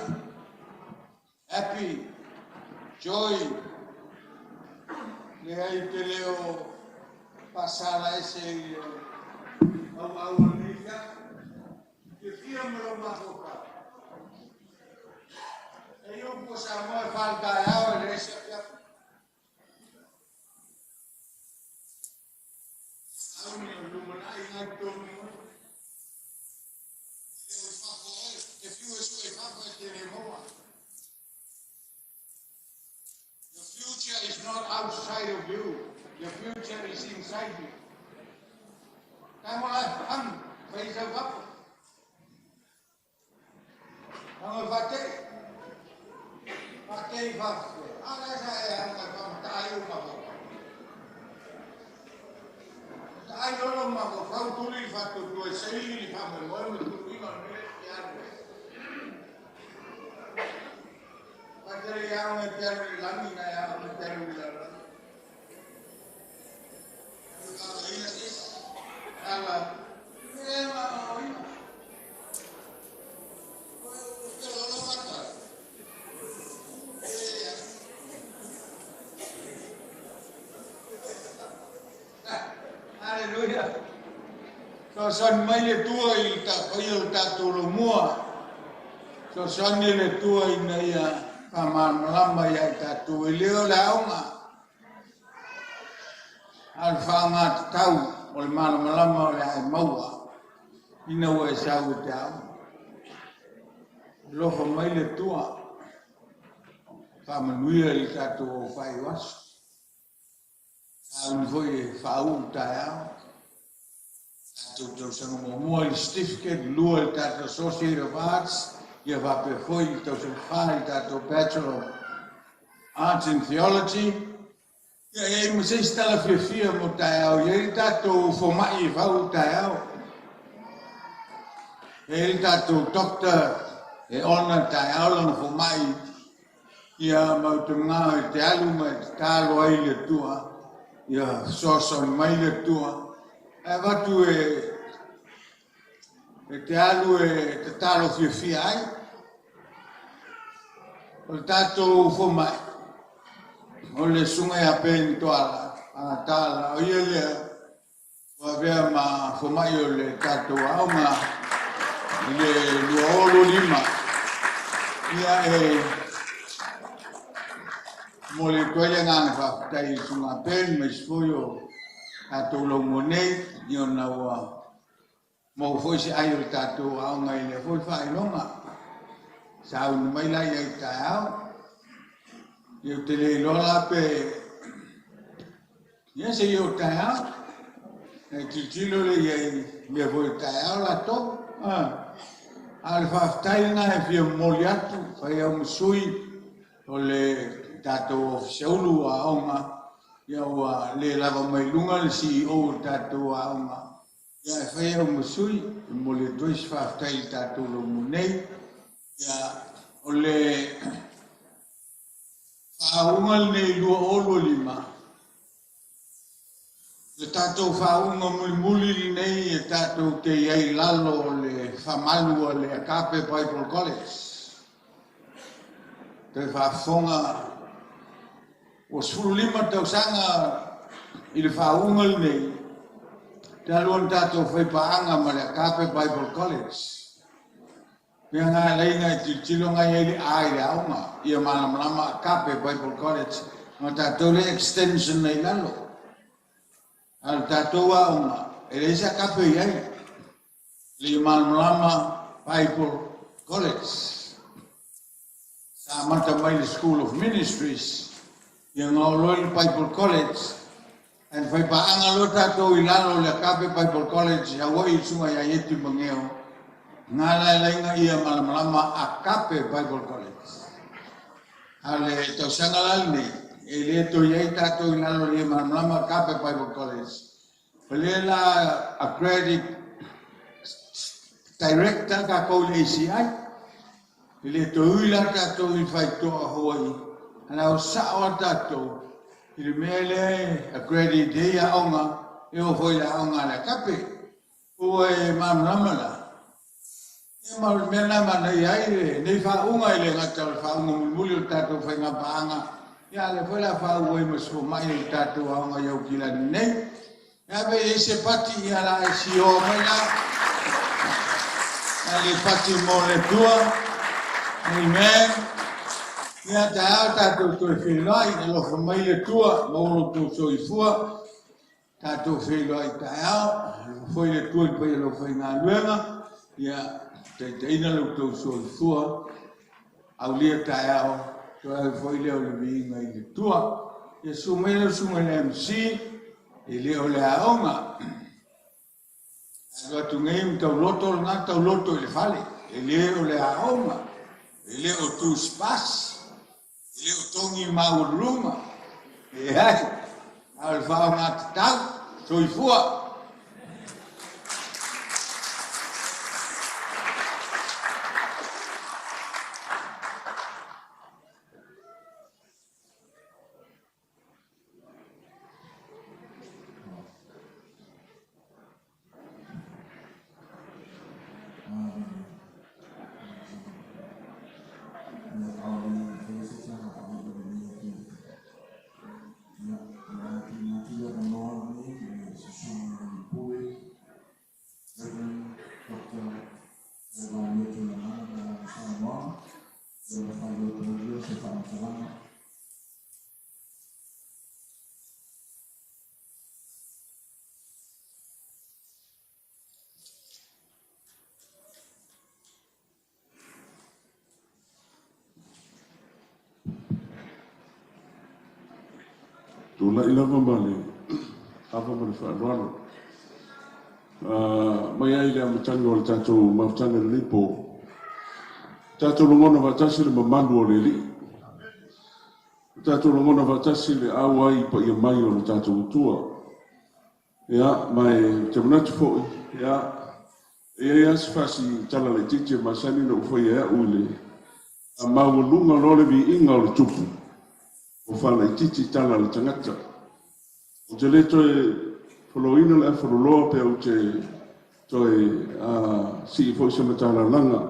Happy. Joy, le ai te leo pasara ese au nifia, que fia me lo mahoka. E eu posso amar falta a ele esse fia. Au me lo manai na tomo. Eu faço, que fio isso é faço te lemoa. The future is is not outside of you. Your future is inside you. Come on, raise up. Come on, Fateh, ada saya yang tahu apa. Tahu orang apa? Kau tulis fatu dua sehari kamu mau tulis mana biar. Pacar yang biar lagi naya biar biar. Kalau ini sih, kalau ini mau. Hallelujah. So son mai le tua I ta koyo ta tolo mua. So son le tua I na ya paman lamba ya ta tu leo la onga. Al fanga tau ol mal malama le ai maua. Ina wa sa u ta. Lo ho mai le tua. Paman I ta tu fai was. Ang voi faung tayo. Ito sa mga certificate, lual tato Associate of Arts, yava pe foi ito sa fai tato Bachelor of Arts in Theology. Yung masay stala fia mo tayo, yung tato formai faung tayo. Yung tato Doctor, honor tayo lang formai. Ia mau tengah talu mai talo ai le tua. Ya, soson mai le tua. Watu te alu te talo fia ai. O tato fo mai. O le sunga ya pen toala. A tala o ile wa vea ma fo mai o le tato au ma le luolo lima. Ia Mole toya ngang fa tai sunga pen mes foyo tato lo monei yo na wa mo foi si ayo tato au ngai le foi fa longa sa un mai la ya ta yo te le lo la pe ya se yo ta e tilo le ya me foi ta la to al fa tai na fi moliatu fa ya musui ole tato seulu a onga ya wa le lava mai lunga le CEO tato a onga ya fai o musui mo le dois fa tai tato lo munei ya ole fa unga le lu olo lima le tato fa unga muli nei tato ke ai lalo le fa malu le Akape Bible College te fa fonga o sulima tau sanga I le whaungal nei. Te aluan tātou whaipaanga ma le Akape Bible College. Pea ngā leinga I tilo ngai ele ai le aunga. Ia malama Akape Bible College. Ngā tātou le extension nei lalo. Al tātou aunga. E le isa Akape iai. Le malama Bible College. Sa mata mai le School of Ministries. Yang ngoloi Bible College and fai paanga lo tato ilalo le Akape Bible College ya woi sunga ya yeti mangeo ngala lainga ia malama Akape Bible College ale to sangalal ni ele to yai tato ilalo le malama Akape Bible College pelela accredit director ka ko le ACI ele to ila tato I fai to Hawaii Ana sawa tato I mele accredit dia onga e o foi la onga la Akape o e mamala e mal mena mana ia nei fa unga ile ngata fa unga mulu tato fa nga paanga ya le foi la fa o e maso mai tato onga yo kila nei ya be ese pati ya la si o mena ale pati mo le tua amen Ia tātou toi whenai, e lo whamai le tua, mauro tō soi fua, tātou whenai tāiao, whai le tua I pai lo whai ngā luenga, ia te ina lo tō soi fua, au lia tāiao, tō au whai leo le vinga I le tua, e sumele sumele MC ile o le aonga agora tu ngei tau loto na tau loto le fale ile o le aonga ile o tu spas ile o tongi mauruma e ai al fa na tau soifua tula ila mambale apa mo fa rono mai ai le matango le tato matango le lipo tato lo mona vatasi le mamandu le li tato lo mona vatasi le awai pa ia mai o le tato tua ya mai te manatu fo ya e asfasi tala le titi masani no foi e ule a maulunga no le vi inga o le tupu o fala i titi tala le tangata. O te le toe foloina le afuroloa pe o te toe si i fwoi se matala langa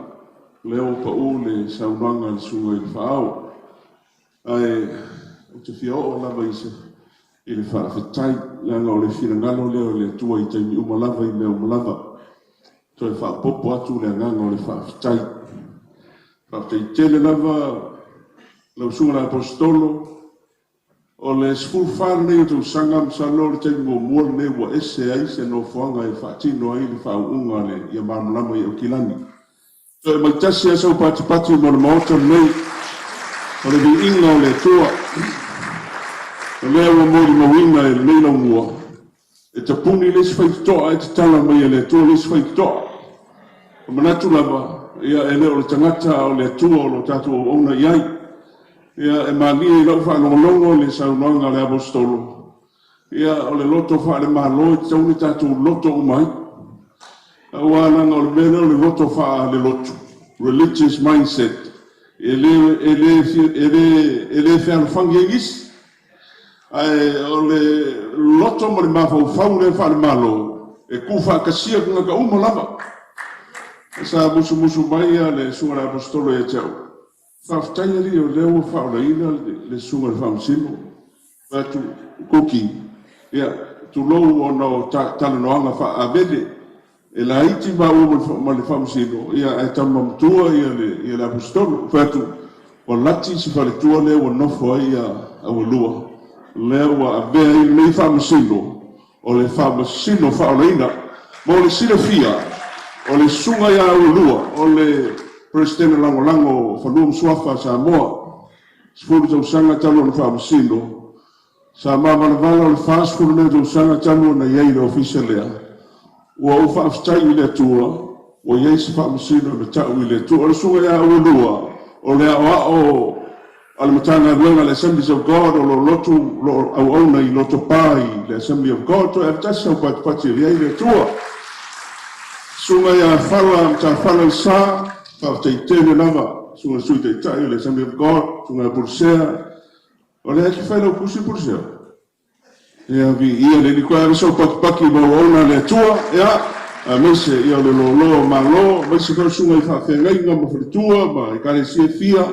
leo pa u le saunanga le sunga i le whaao. Ai, o te fia o lava i se i le whaafetai langa o le whirangalo leo le tua i taimi umalava i mea umalava. Toe whaapopo atu le nganga o le whaafetai. Whaafetai tele lava lau sunga la apostolo o le school fan nei tu sanga msalo le tei mo mo le wa ese ai se no fanga e fatino ai le fa unga le ia marmama i okilani so e maitasi asa o pati mo le maota nei o le vi inga o le tua o le awa mo le mawina e le meila mua e te puni le si faitoa e te tala mai e le tua le si faitoa o manatu lava ia e le o le tangata o le tua o lo tatu o ona iai ia e mali e lau whaalongolongo le saunanga le apostolo. Ia o le loto whaale malo i tauni tatu loto umai. Awananga o le mena o le loto wha le loto. Religious mindset. Ele whaale whangiegis. O le loto mo le mawhau le whaale malo. E kuwha kasia kunga ka umalava. Sa musu mai le sunga le apostolo e tau. Whaftaia li o leo whaoraina le sunga le whamsimo. Watu kuki. Ia, tu lou o no talanoanga whaavele. E la iti ma o le whamsimo. Ia, e tamamtua ia le apostolo. Watu, o lati si whale tua leo o nofo ia au lua. Leo a avea i le whamsimo. O le whamsimo whaoraina. Mo le silafia. O le sunga ia au lua. O le Presidente lango falum suafa sa moa. Sfuru tau sanga talo na whamasino. Sa mamanavalo le fast food le tau sanga talo na iei le officialea. Ua u whaaftai i le tua. Ua iei se whamasino na tau i le tua. O le sunga ia ua lua. O le ao ale matanga luenga le Assemblies of God. O lo lotu au auna i loto pai le Assembly of God. To eftasi au pati iei le tua. Sunga ia whala sa. Whaftai tēne lava, sunga sui te tai, le Assembly of God, sunga Pulsea, o le haki whaila o kusi Pulsea. Ia vi, ia le ni koe aviso paki mo ona le tua, ia, a mese ia le lo malo, mese kau sunga i whawhengainga ma whalitua, ma i kare sie fia,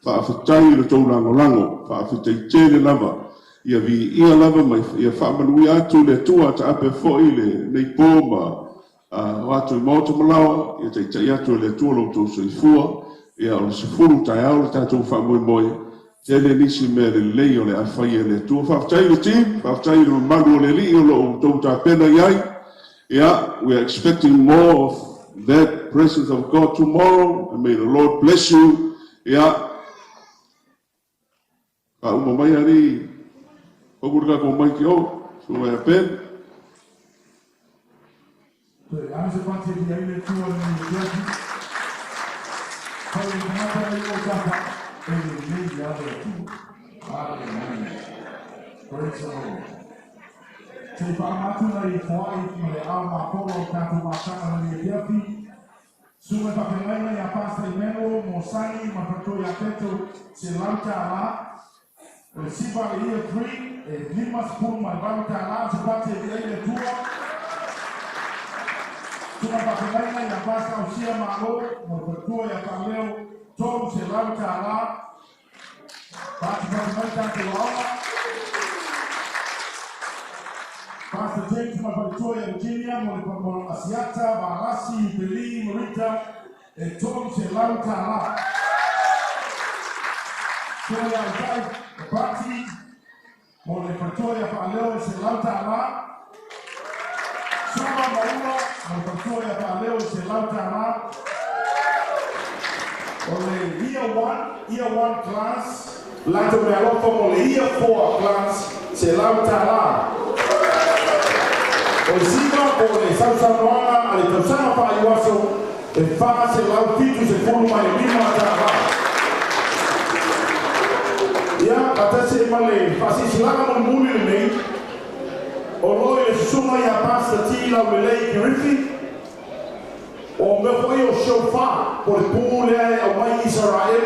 whawhetai le tau lango, whawhetai tēne lava. Ia vi, ia lava mai, ia whamanui atu le tua, ta ape foi le neipo ma, watu i mauta malawa, ia tai atu le tua lo tau soifua, ia o le sifuru tai au le tatou whamoe tele nisi me le lei o le awhai le tua. Whaftai le team, whaftai le manu o le li o lo tau ta pena iai. Yeah, we are expecting more of that presence of God tomorrow, and may the Lord bless you. Yeah. Ka uma mai ari, O kurka ko mai ki o. So e pen. I'm supposed to be able to Praise the Lord. Te whamatuna I whai ma le au ma koro kātou mātanga ni e piapi. Sume whapengaina I a pasta I meno, mo sangi, ma pato I a peto, se lauta ala. O sipa I ia 3, e lima spoon ma lauta ala, se pate I ele tua. Sume whapengaina I a pasta o sia ma lo, mo pato I a paleo, tolu se lauta ala. Pate whapengaina te waona. Pastor James Mapalitoya Virginia, Molipamola Asiata, Barasi, Beli, Morita, e Tom Selau Tala. Toya Altai, Bati, Molipatoya Paleo, Selau Tala. Suma Mauma, Molipatoya Paleo, Selau Tala. Ole year 1 class, Lato Mealofa, Mole year 4 class, Selau Tala. O sima o le sausamoana a le tausanga whaaiwaso e whanga se lau fitu se fulu mai lima tāwa. Ia, atase ma le whasisilanga mo muli le nei, o loi le susuma I a pasta ti lau le lei kirifi, o me hoi o shofa, po le pū lea au mai Israel,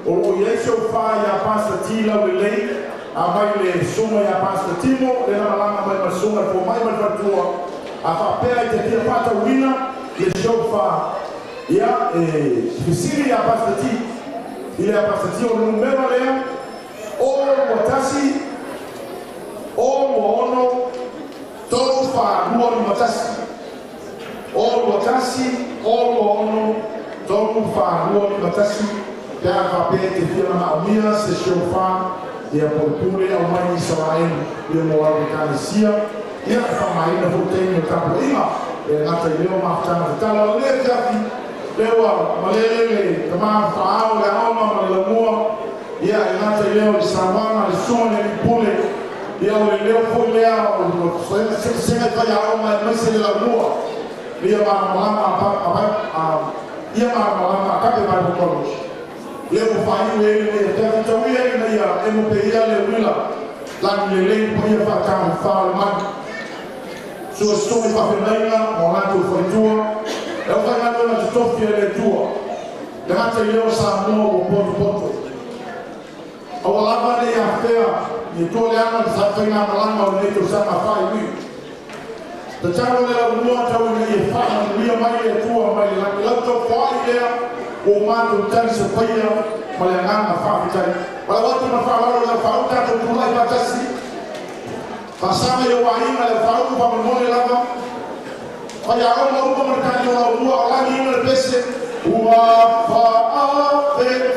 o loi le shofa I a pasta ti lau le lei, a mai le sunga I a pasta timo, le nalanga mai ma sunga po mai ma fatua, a whapea I te tia pata wina, le shofa, ia, fisiri I a pasta ti, I le a pasta ti o numera lea, o watasi, o moono, tolu wha lua ni matasi, o watasi, o moono, tolu wha lua ni matasi, pea whapea te tia na maumia, se shofa, ia polpule au mai Israel ia mo Amerikanesia ia whamaina hotei no tapu inga e ngata I leo mahtana te tala o lea jafi lewa malele kama whaao le aoma ma le lamua ia e ngata I leo I Sawana le sone le pule ia o le leo fo lea o senga kai aoma e maise le lamua ia malama akape mai pokolos le mo fai le te fitawia I ia e mo peia le wila la le le po ia fa ka fa le man so so fa fenaina o na to foi tua e o fa na to tofia le tua le hata I sa mo o poto o lava le a fea ni to le ana sa fa na malanga o le to sa ma fa wi te taro le mo tau ni fa ni mai le tua mai la to fa ile o mato tani se paia malanganga fafitai wala watu na fawalo la fauta to tulai batasi pasama yo waina le fauta pa mone lava paya ona uko markani ona ua ala ni le pese ua fa afe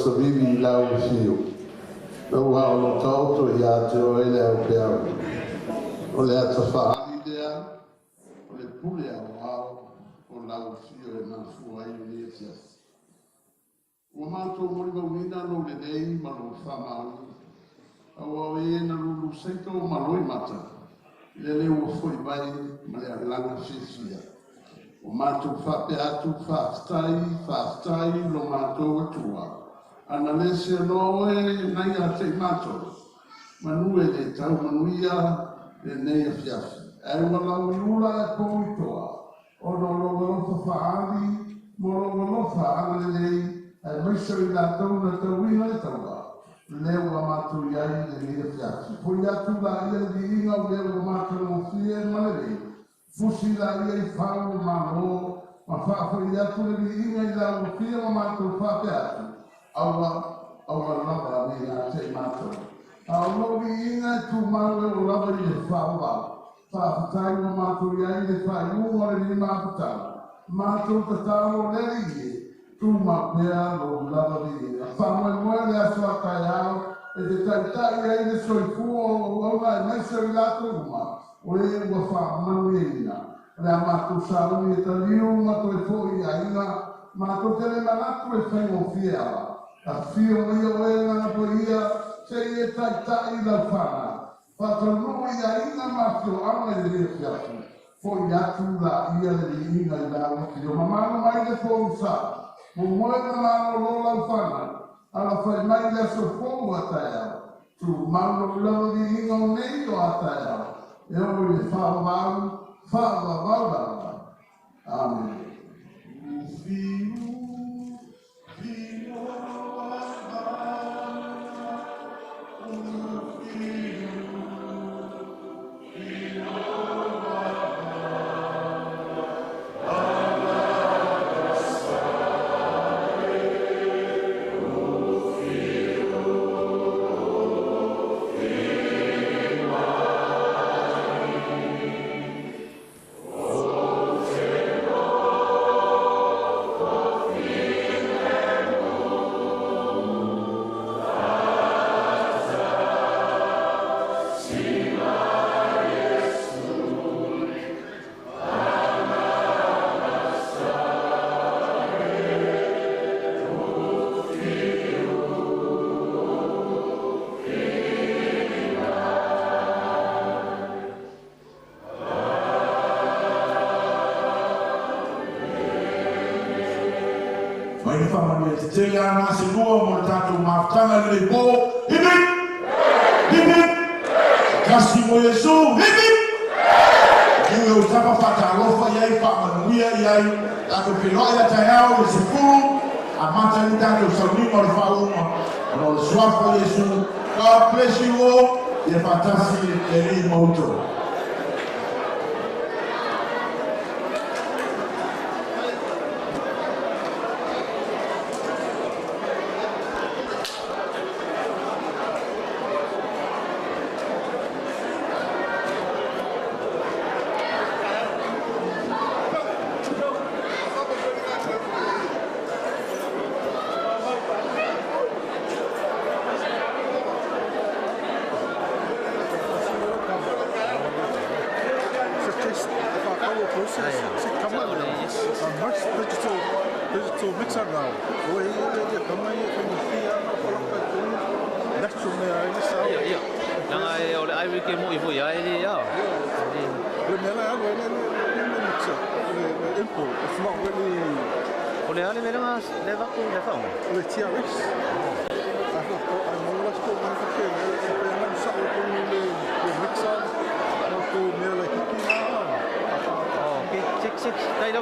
so vivi lau fio. Lau hao lo tauto ia te o ele au pe au. O le ata whaali dea, o le pule au hao, o lau fio e nā fua i ni e tias. Ua mātou mori maunina no le nei ma lo whamaui. Au au e na lulu seito ma loi mata. Le le ua foi mai ma le alanga fifia. O mātou whape atu whaftai lo mātou atua. Ana le se no e nai a te mātou. Manu e le tau manuia le nei a fiafi. E walau iula e kou itoa. O no lofa whaali, mo lofa ana le nei. E maiso i la tau na tau ina e taua. Leo a mātou iai le nei a fiafi. Poi atu la ia li inga o leo a mātou mo fie malerei. Fusi la ia i whao mano, ma whaafoi atu le li inga i la o fie o mātou whape atu. Aua lava ni a te mātou. Au li inga tu mau e o lava i e whao wau. Whaafutai o mātou iai le whai unga le ni māputau. Mātou tataro le li e, tu mapea lo lava li e. Whamoe moe le aso a kai au, e te taitai ai le soifua o auna e mesa i lato uma. O e ua whaamanu e ina. Lea mātou sauni e taliu, mātou e fōi a ina, mātou tele manatu e whaingo fiala. A fio mai o e ngana po ia, se i e taitai lau whana. Whatanui a ina mātou ama e le fiatu. Fōi atu la ia le ina i la wiki. O mamano mai le fōu sa. Mo moe na mano lo lau whana. Ala whai mai le aso fōu a tai au. Tu mano lau di inga o nei o a tai au. E o le whaavau. Amen. Te ia nasi lua mo le tātou mafutanga le po. Hipi! Kasi mo Yesu, hipi! Kiu e utapa whakalofa iai, whakmanuia iai, tātou whiloa ia tai au, e se furu, a mata ni tātou saunima le whauma, ano le swafa Yesu. God bless you all, e whatasi e li mauto. Daí,